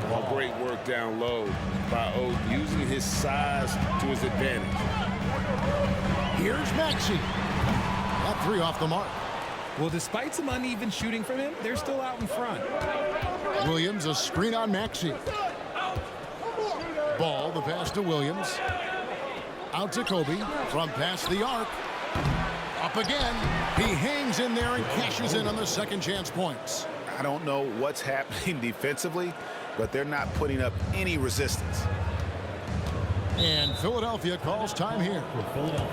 Well, great work down low by Oden, using his size to his advantage. Here's Maxey. That 3 off the mark. Well, despite some uneven shooting from him, they're still out in front. Williams, a screen on Maxey. Ball, the pass to Williams. Out to Kobe from past the arc. Up again. He hangs in there and cashes in on the second chance points. I don't know what's happening defensively, but they're not putting up any resistance. And Philadelphia calls time here.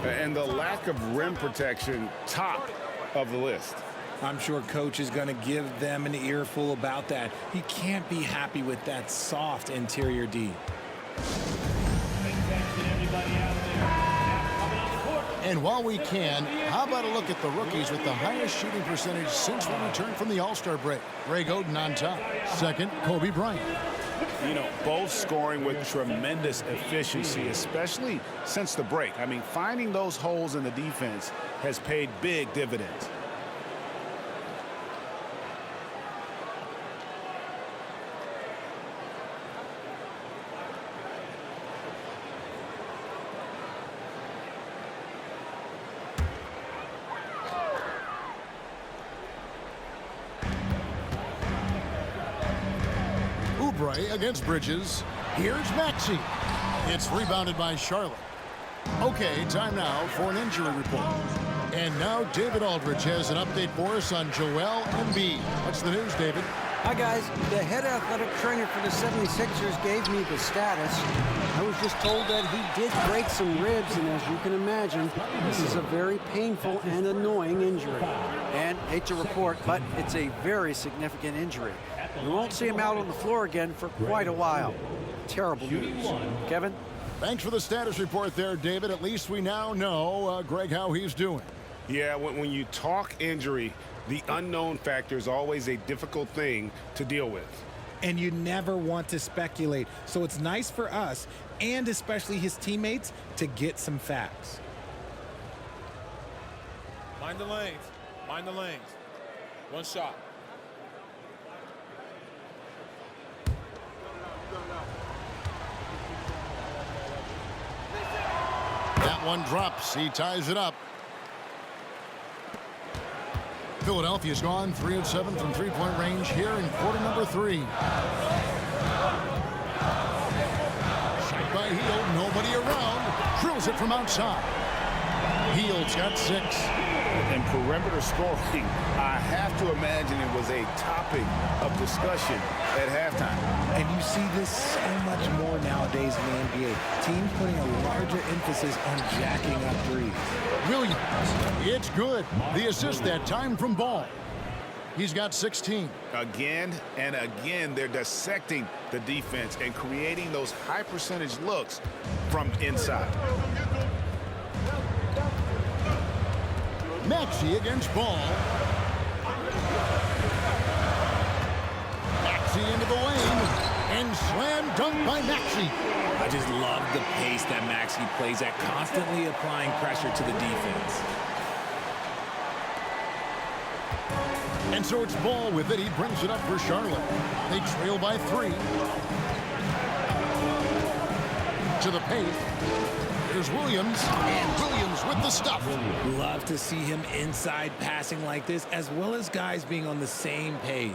And the lack of rim protection, top of the list. I'm sure coach is going to give them an earful about that. He can't be happy with that soft interior D. And while we can, how about a look at the rookies with the highest shooting percentage since we returned from the All-Star break? Craig Oden on top. Second, Kobe Bryant. You know, both scoring with tremendous efficiency, especially since the break. I mean, finding those holes in the defense has paid big dividends. Against Bridges. Here's Maxey. It's rebounded by Charlotte. Okay, time now for an injury report. And now David Aldridge has an update for us on Joel Embiid. What's the news, David? Hi, guys. The head athletic trainer for the 76ers gave me the status. I was just told that he did break some ribs, and as you can imagine, this is a very painful and annoying injury. And hate to report, but it's a very significant injury. We won't see him out on the floor again for quite a while. Terrible news. Kevin? Thanks for the status report there, David. At least we now know, Greg, how he's doing. Yeah, when you talk injury, the unknown factor is always a difficult thing to deal with. And you never want to speculate. So it's nice for us, and especially his teammates, to get some facts. Mind the lanes. Mind the lanes. One shot. That one drops. He ties it up. Philadelphia's gone 3 of 7 from three-point range here in quarter number 3. Shot by Hield. Nobody around. Drills it from outside. Hield's got 6. And perimeter scoring, I have to imagine it was a topic of discussion at halftime. And you see this so much more nowadays in the NBA. Teams putting a larger emphasis on jacking up threes. Williams, it's good. The assist that time from Ball. He's got 16. Again and again, they're dissecting the defense and creating those high percentage looks from inside. Maxey against Ball. Maxey into the lane. And slam dunk by Maxey. I just love the pace that Maxey plays at, constantly applying pressure to the defense. And so it's Ball with it. He brings it up for Charlotte. They trail by 3. To the paint. There's Williams, and Williams with the stuff. Love to see him inside passing like this, as well as guys being on the same page.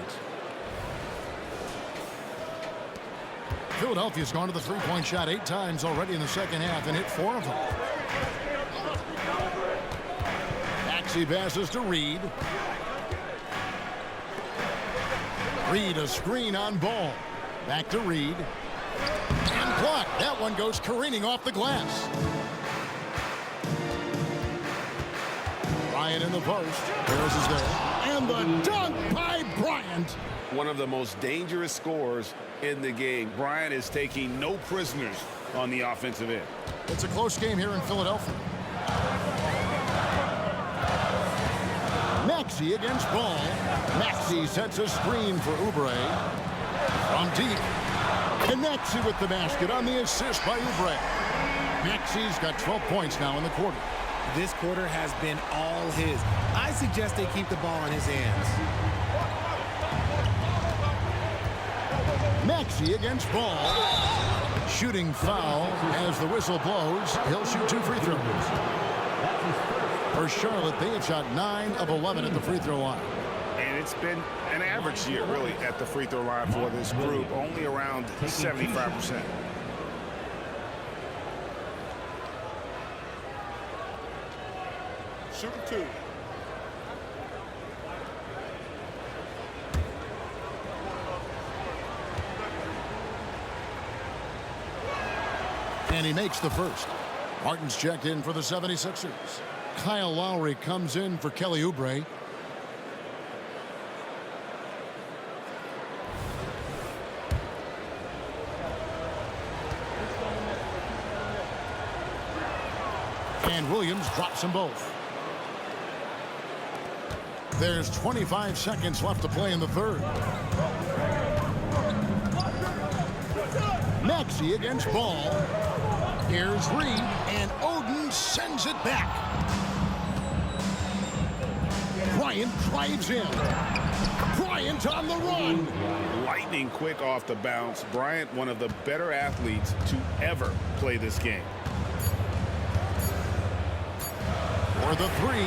Philadelphia's gone to the three-point shot 8 times already in the second half and hit 4 of them. Maxey passes to Reed. Reed a screen on Ball. Back to Reed. And blocked. That one goes careening off the glass. Bryant in the post. Harris is there. And the dunk by Bryant. One of the most dangerous scorers in the game. Bryant is taking no prisoners on the offensive end. It's a close game here in Philadelphia. Maxey against Ball. Maxey sets a screen for Oubre. From deep. And Maxey with the basket on the assist by Oubre. Maxey's got 12 points now in the quarter. This quarter has been all his. I suggest they keep the ball in his hands. Maxey against Ball. Shooting foul as the whistle blows. He'll shoot 2 free throws. For Charlotte, they have shot 9 of 11 at the free throw line. And it's been an average year, really, at the free throw line for this group, only around 75%. Shoot 2. And he makes the first. Martin's checked in for the 76ers. Kyle Lowry comes in for Kelly Oubre. And Williams drops them both. There's 25 seconds left to play in the third. Maxey against Ball. Here's Reed, and Oden sends it back. Bryant drives in. Bryant on the run. Lightning quick off the bounce. Bryant, one of the better athletes to ever play this game. For the three.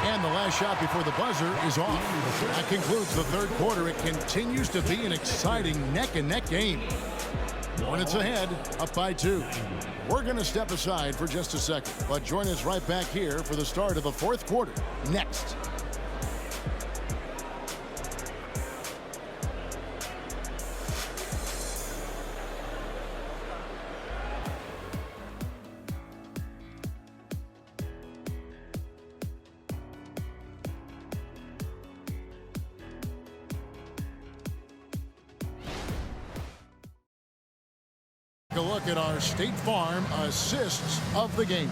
And the last shot before the buzzer is off. That concludes the third quarter. It continues to be an exciting neck-and-neck game. Hornets ahead, up by 2. We're going to step aside for just a second, but join us right back here for the start of the fourth quarter next. A look at our State Farm assists of the game.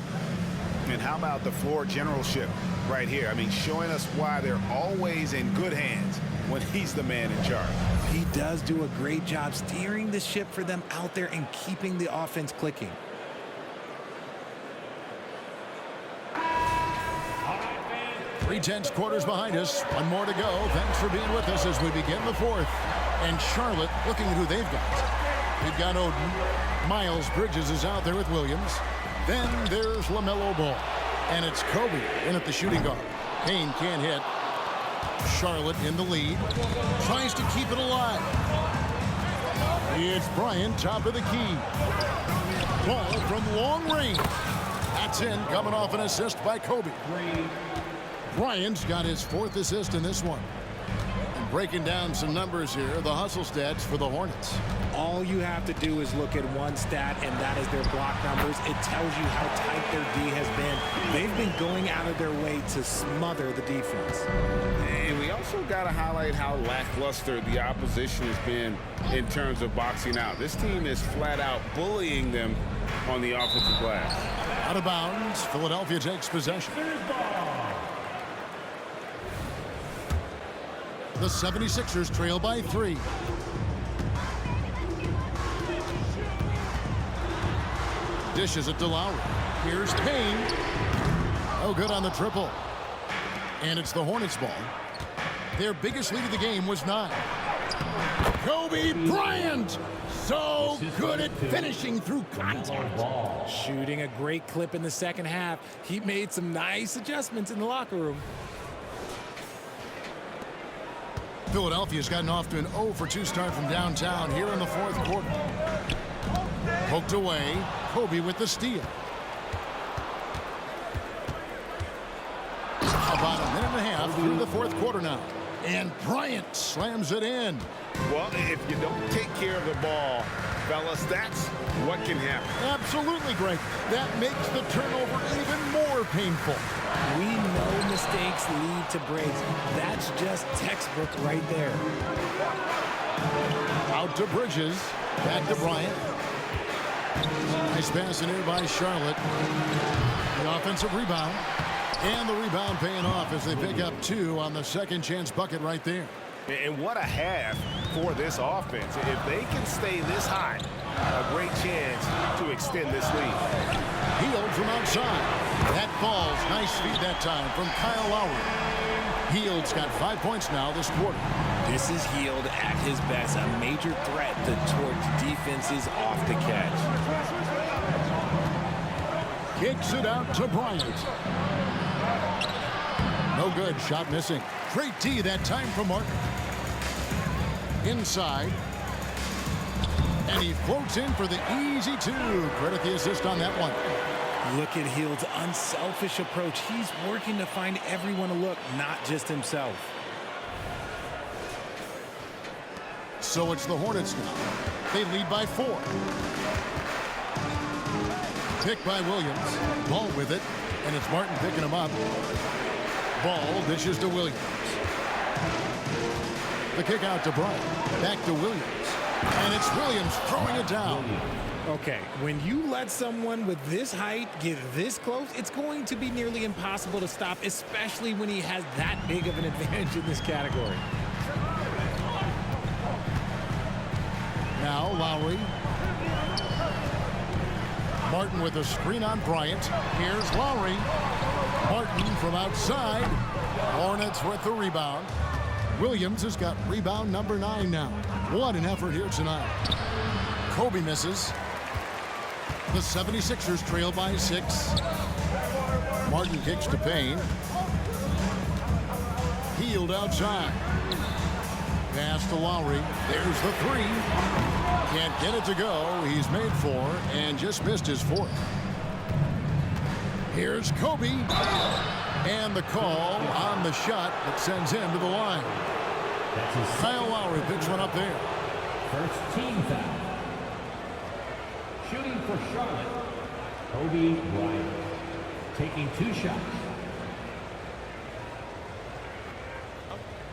And how about the floor generalship right here? I mean, showing us why they're always in good hands when he's the man in charge. He does do a great job steering the ship for them out there and keeping the offense clicking. Three-tenths quarters behind us. One more to go. Thanks for being with us as we begin the fourth. And Charlotte looking at who they've got. We've got Oden. Miles Bridges is out there with Williams. Then there's LaMelo Ball. And it's Kobe in at the shooting guard. Payne can't hit. Charlotte in the lead. Tries to keep it alive. It's Bryant, top of the key. Ball from long range. That's in, coming off an assist by Kobe. Bryant's got his 4th assist in this one. And breaking down some numbers here, the hustle stats for the Hornets. All you have to do is look at one stat, and that is their block numbers. It tells you how tight their D has been. They've been going out of their way to smother the defense. And we also got to highlight how lackluster the opposition has been in terms of boxing out. This team is flat out bullying them on the offensive glass. Out of bounds, Philadelphia takes possession. The 76ers trail by 3. Dishes it to Lowry. Here's Payne. Oh, good on the triple. And it's the Hornets ball. Their biggest lead of the game was 9. Kobe Bryant! So good at finishing through contact. Shooting a great clip in the second half. He made some nice adjustments in the locker room. Philadelphia's gotten off to an 0-for-2 start from downtown here in the fourth quarter. Poked away. Kobe with the steal. About a minute and a half through the fourth quarter now. And Bryant slams it in. Well, if you don't take care of the ball, fellas, that's what can happen. Absolutely, Greg. That makes the turnover even more painful. We know mistakes lead to breaks. That's just textbook right there. Out to Bridges. Back to Bryant. Nice pass in here by Charlotte. The offensive rebound. And the rebound paying off as they pick up 2 on the second chance bucket right there. And what a half for this offense. If they can stay this high, a great chance to extend this lead. Hield from outside. That falls. Nice feed that time from Kyle Lowry. Hield's got 5 points now this quarter. This is Hield at his best, a major threat towards defenses off the catch. Kicks it out to Bryant. No good. Shot missing. Great D that time from Martin. Inside. And he floats in for the easy 2. Credit the assist on that one. Look at Hield's unselfish approach. He's working to find everyone a look, not just himself. So it's the Hornets now. They lead by 4. Pick by Williams. Ball with it. And it's Martin picking him up. Ball dishes to Williams. The kick out to Bryant. Back to Williams. And it's Williams throwing it down. Okay, when you let someone with this height get this close, it's going to be nearly impossible to stop, especially when he has that big of an advantage in this category. Now Lowry. Martin with a screen on Bryant. Here's Lowry. Martin from outside. Hornets with the rebound. Williams has got rebound number 9 now. What an effort here tonight. Kobe misses. The 76ers trail by 6. Martin kicks to Payne. Healed outside. Pass to Lowry. There's the 3. Can't get it to go. He's made 4 and just missed his 4th. Here's Kobe. And the call on the shot that sends him to the line. Kyle Lowry picks one up there. First team foul. Shooting for Charlotte, Kobe Bryant. Taking 2 shots.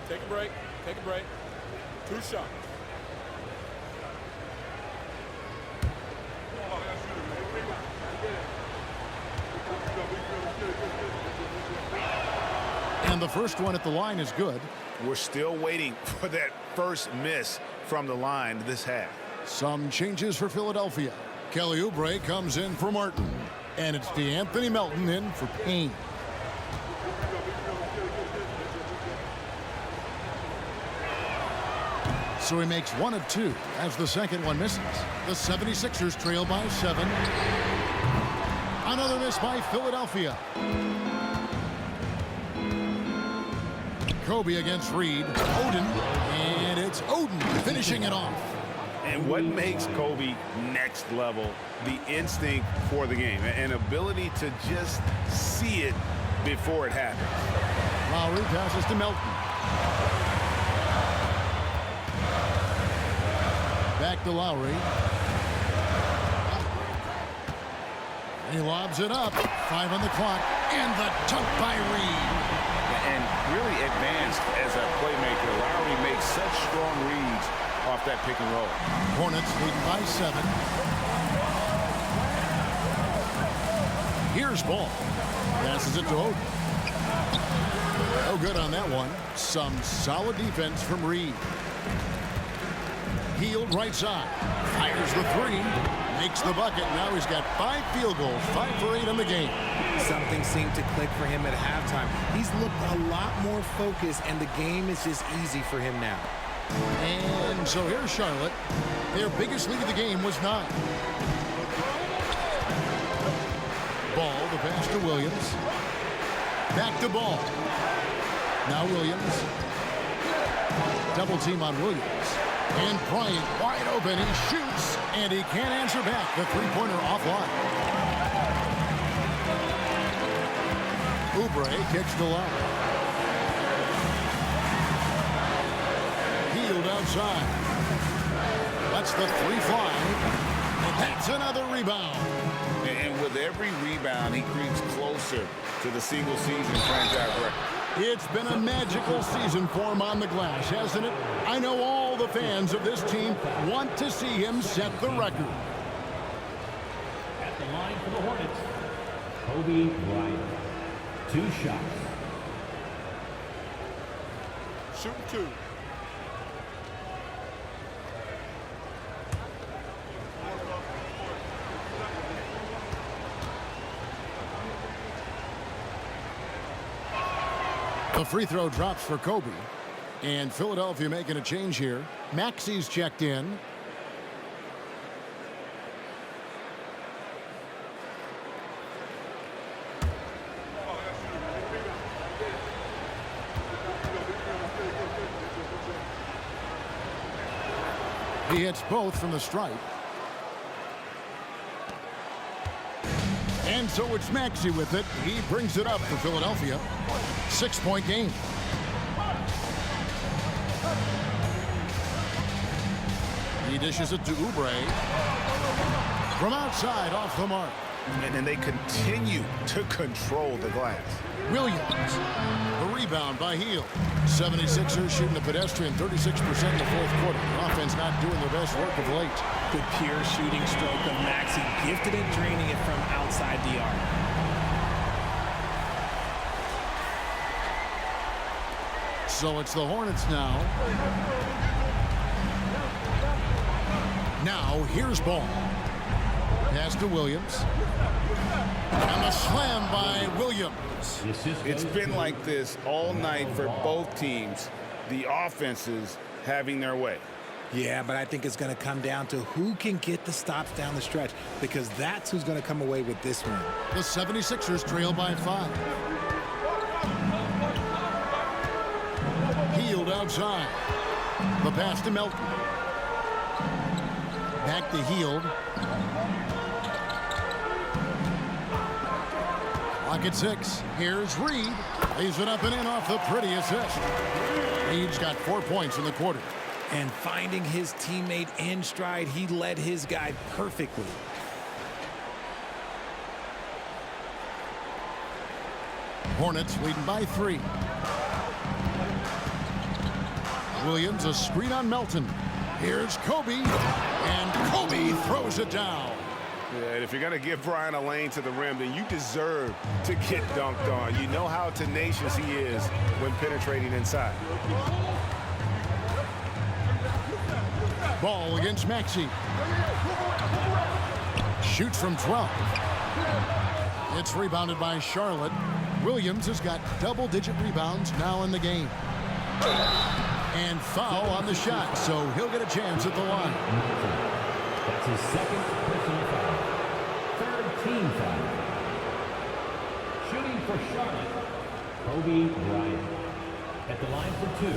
Take a break. Take a break. 2 shots. And the first one at the line is good. We're still waiting for that first miss from the line this half. Some changes for Philadelphia. Kelly Oubre comes in for Martin. And it's DeAnthony Melton in for Payne. So he makes 1 of 2 as the second one misses. The 76ers trail by 7. Another miss by Philadelphia. Kobe against Reed. Oden. And it's Oden finishing it off. And what makes Kobe next level? The instinct for the game. An ability to just see it before it happens. Lowry passes to Melton. Back to Lowry. He lobs it up. 5 on the clock. And the dunk by Reed. And really advanced as a playmaker. Lowry makes such strong reads off that pick and roll. Hornets leading by 7. Here's ball. Passes it to Oden. No good on that one. Some solid defense from Reed. Healed right side. Fires the 3. Makes the bucket. Now he's got 5 field goals. 5 for 8 in the game. Something seemed to click for him at halftime. He's looked a lot more focused, and the game is just easy for him now. And so here's Charlotte. Their biggest lead of the game was 9. Ball, the pass to Williams. Back to Ball. Now Williams. Double team on Williams. And Bryant wide open. He shoots, and he can't answer back. The 3-pointer offline. Oubre kicks to Lowry. Healed outside. Lets the 3 fly. And that's another rebound. And with every rebound, he creeps closer to the single-season franchise record. It's been a magical season for him on the glass, hasn't it? I know all the fans of this team want to see him set the record. At the line for the Hornets, Kobe Bryant. 2 shots. Shooting 2. The free throw drops for Kobe. And Philadelphia making a change here. Maxi's checked in. He hits both from the stripe. And so it's Maxey with it. He brings it up for Philadelphia. 6-point game. He dishes it to Oubre. From outside, off the mark. And then they continue to control the glass. Williams. The rebound by Hield. 76ers shooting a pedestrian 36% in the 4th quarter. The offense not doing their best work of late. The pure shooting stroke of Maxey, gifted at draining it from outside the arc. So it's the Hornets now. Now here's Ball. Pass to Williams. And a slam by Williams. It's been like this all night for both teams. The offenses having their way. Yeah, but I think it's going to come down to who can get the stops down the stretch, because that's who's going to come away with this one. The 76ers trail by 5. Healed outside. The pass to Melton. Back to Healed. Clock at 6. Here's Reed. Lays it up and in off the pretty assist. Reed's got 4 points in the quarter. And finding his teammate in stride, he led his guy perfectly. Hornets leading by 3. Williams, a screen on Melton. Here's Kobe, and Kobe throws it down. Yeah, and if you're going to give Brian a lane to the rim, then you deserve to get dunked on. You know how tenacious he is when penetrating inside. Ball against Maxey. Shoots from 12. It's rebounded by Charlotte. Williams has got double-digit rebounds now in the game. And foul on the shot, so he'll get a chance at the line. That's his second personal foul. Third team foul. Shooting for Charlotte, Kobe Bryant. At the line for 2.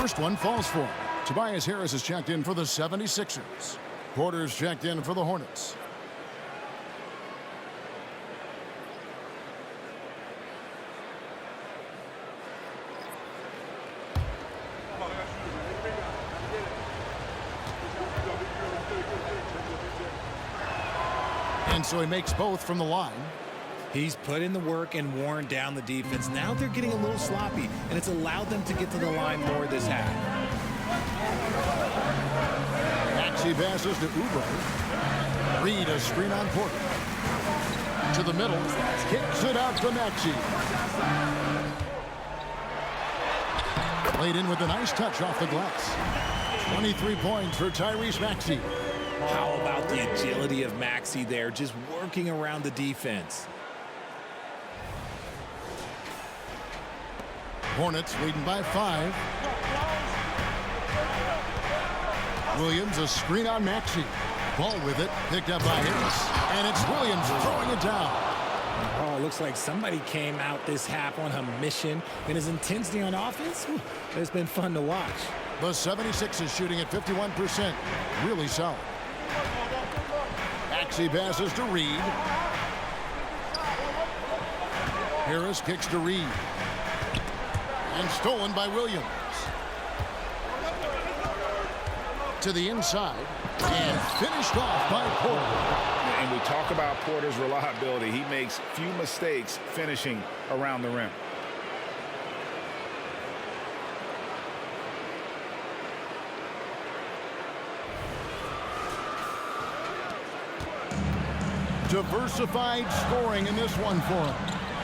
First one falls for him. Tobias Harris is checked in for the 76ers. Porter's checked in for the Hornets. And so he makes both from the line. He's put in the work and worn down the defense. Now they're getting a little sloppy, and it's allowed them to get to the line more this half. Maxey passes to Oubre. Reed, a screen on Porter. To the middle. Kicks it out to Maxey. Played in with a nice touch off the glass. 23 points for Tyrese Maxey. How about the agility of Maxey there, just working around the defense? Hornets leading by 5. Williams, a screen on Maxey. Ball with it, picked up by Harris. And it's Williams throwing it down. Oh, it looks like somebody came out this half on a mission. And his intensity on offense, it's been fun to watch. The 76ers shooting at 51%. Really solid. Maxey passes to Reed. Harris kicks to Reed. And stolen by Williams. To the inside. And finished off by Porter. And we talk about Porter's reliability. He makes few mistakes finishing around the rim. Diversified scoring in this one for him.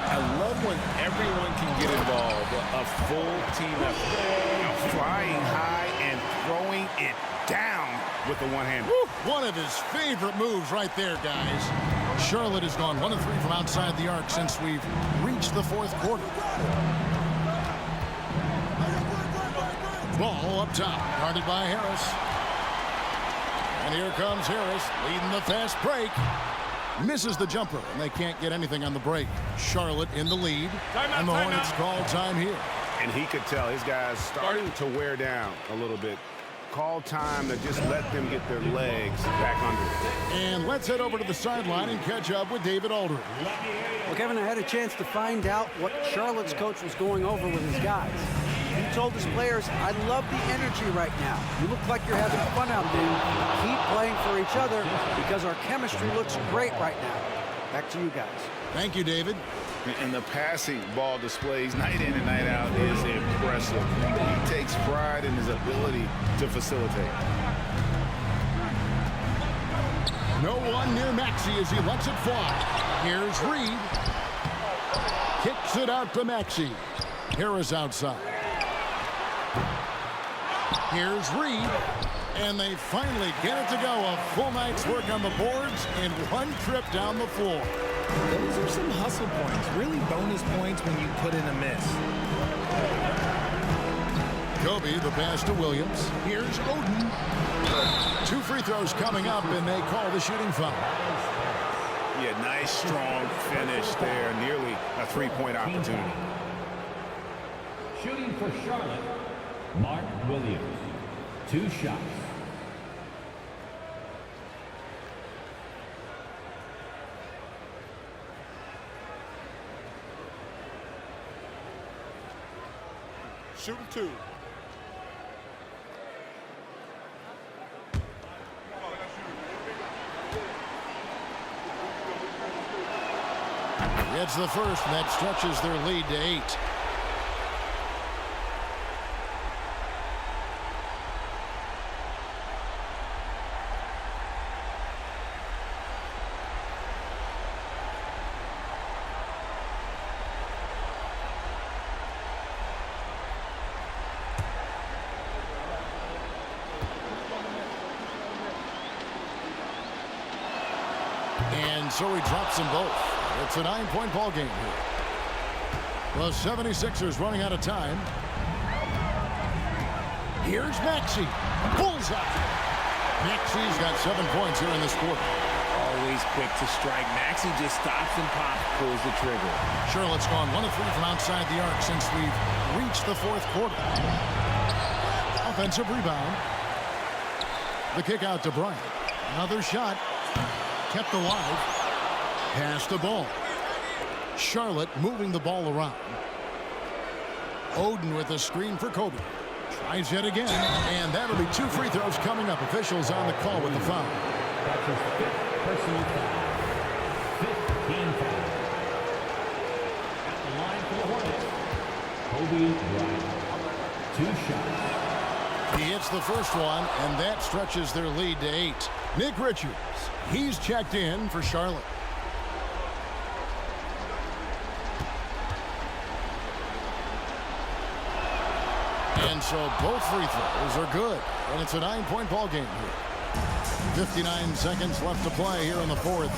I love when everyone can get involved. A full team effort. Flying high and throwing it down with the one hand. One of his favorite moves right there, guys. Charlotte has gone 1 of 3 from outside the arc since we've reached the 4th quarter. Ball up top, guarded by Harris. And here comes Harris, leading the fast break. Misses the jumper, and they can't get anything on the break. Charlotte in the lead, and the Hornets call time here. And he could tell his guys starting to wear down a little bit. Call time to just let them get their legs back under it. And let's head over to the sideline and catch up with David Aldridge. Well, Kevin, I had a chance to find out what Charlotte's coach was going over with his guys. He told his players, I love the energy right now. You look like you're having fun out there. Keep playing for each other because our chemistry looks great right now. Back to you guys. Thank you, David. And the passing ball displays night in and night out is impressive. He takes pride in his ability to facilitate. No one near Maxey as he lets it fly. Here's Reed. Kicks it out to Maxey. Harris outside. Here's Reed. And they finally get it to go. A full night's work on the boards in one trip down the floor. Those are some hustle points. Really bonus points when you put in a miss. Kobe, the pass to Williams. Here's Oden. 2 free throws coming up, and they call the shooting foul. Yeah, nice, strong finish there. Nearly a three-point opportunity. Shooting for Charlotte, Mark Williams. 2 shots. Shooting 2. It's the first, and that stretches their lead to 8. And so he drops them both. It's a 9-point ball game here. The 76ers running out of time. Here's Maxey. Bullseye. Maxey's got 7 points here in this quarter. Always quick to strike. Maxey just stops and pops, pulls the trigger. Charlotte's gone 1 of 3 from outside the arc since we've reached the 4th quarter. Offensive rebound. The kick out to Bryant. Another shot. Kept alive. Pass the ball. Charlotte moving the ball around. Oden with a screen for Kobe. Tries yet again, and that'll be 2 free throws coming up. Officials on the call with the foul. That's his 5th personal foul. 15 foul. At the line for the Hornets, Kobe Bryant. 2 shots. He hits the first one, and that stretches their lead to 8. Nick Richards, he's checked in for Charlotte. And so both free throws are good, and it's a 9-point ball game here. 59 seconds left to play here in the 4th.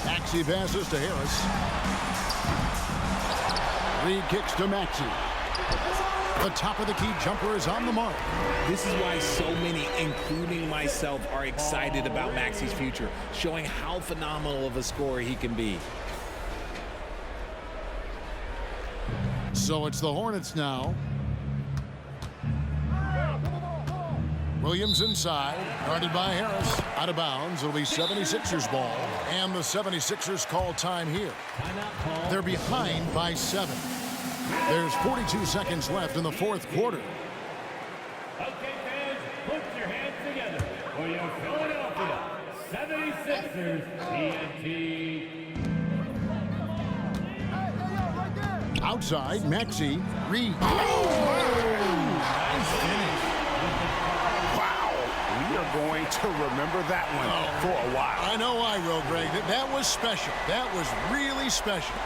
Maxey passes to Harris. Reed kicks to Maxey. The top of the key jumper is on the mark. This is why so many, including myself, are excited about Maxey's future, showing how phenomenal of a scorer he can be. So it's the Hornets now. Williams inside, guarded by Harris. Out of bounds, it'll be 76ers ball. And the 76ers call time here. They're behind by 7. There's 42 seconds left in the 4th quarter. Okay, fans, put your hands together for your Philadelphia 76ers TNT. Outside, Maxey. Reed. Nice finish. Wow. We are going to remember that one for a while. I know I will, Greg. That was special. That was really special.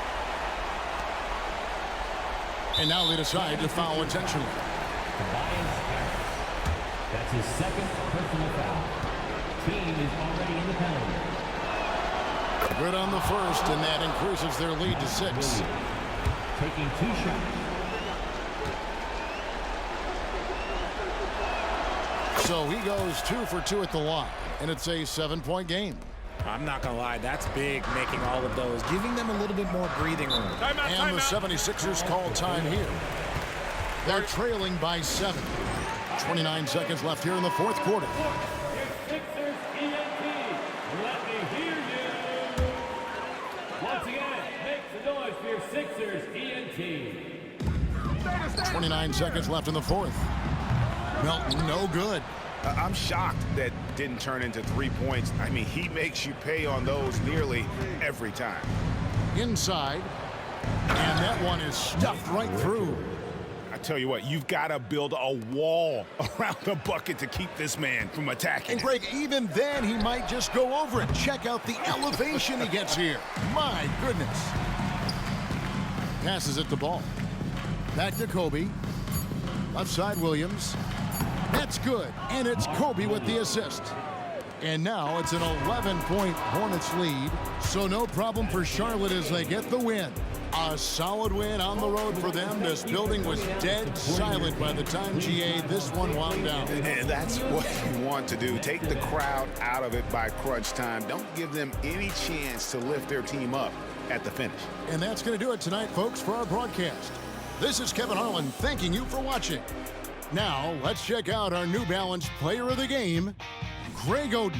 And now they decide to foul intentionally. That's his 2nd personal foul. Team is already in the penalty. Good on the first, and that increases their lead to 6. Taking 2 shots. So he goes 2 for 2 at the line, and it's a 7-point game. I'm not going to lie, that's big, making all of those, giving them a little bit more breathing room. And the 76ers call time here. They're trailing by 7. 29 seconds left here in the 4th quarter. Sixers ENT, let me hear you. Once again, make some noise for your Sixers ENT. 29 seconds left in the 4th. Melton, no good. I'm shocked that didn't turn into 3 points. I mean, he makes you pay on those nearly every time. Inside, and that one is stuffed right through. I tell you what, you've got to build a wall around the bucket to keep this man from attacking. And Greg, even then, he might just go over it. Check out the elevation he gets here. My goodness. passes it to Ball. Back to Kobe. Left side, Williams. That's good, and it's Kobe with the assist. And now it's an 11-point Hornets lead, so no problem for Charlotte as they get the win. A solid win on the road for them. This building was dead silent by the time GA this one wound down. And that's what you want to do. Take the crowd out of it by crunch time. Don't give them any chance to lift their team up at the finish. And that's going to do it tonight, folks, for our broadcast. This is Kevin Harlan thanking you for watching. Now, let's check out our New Balance player of the game, Greg Oden.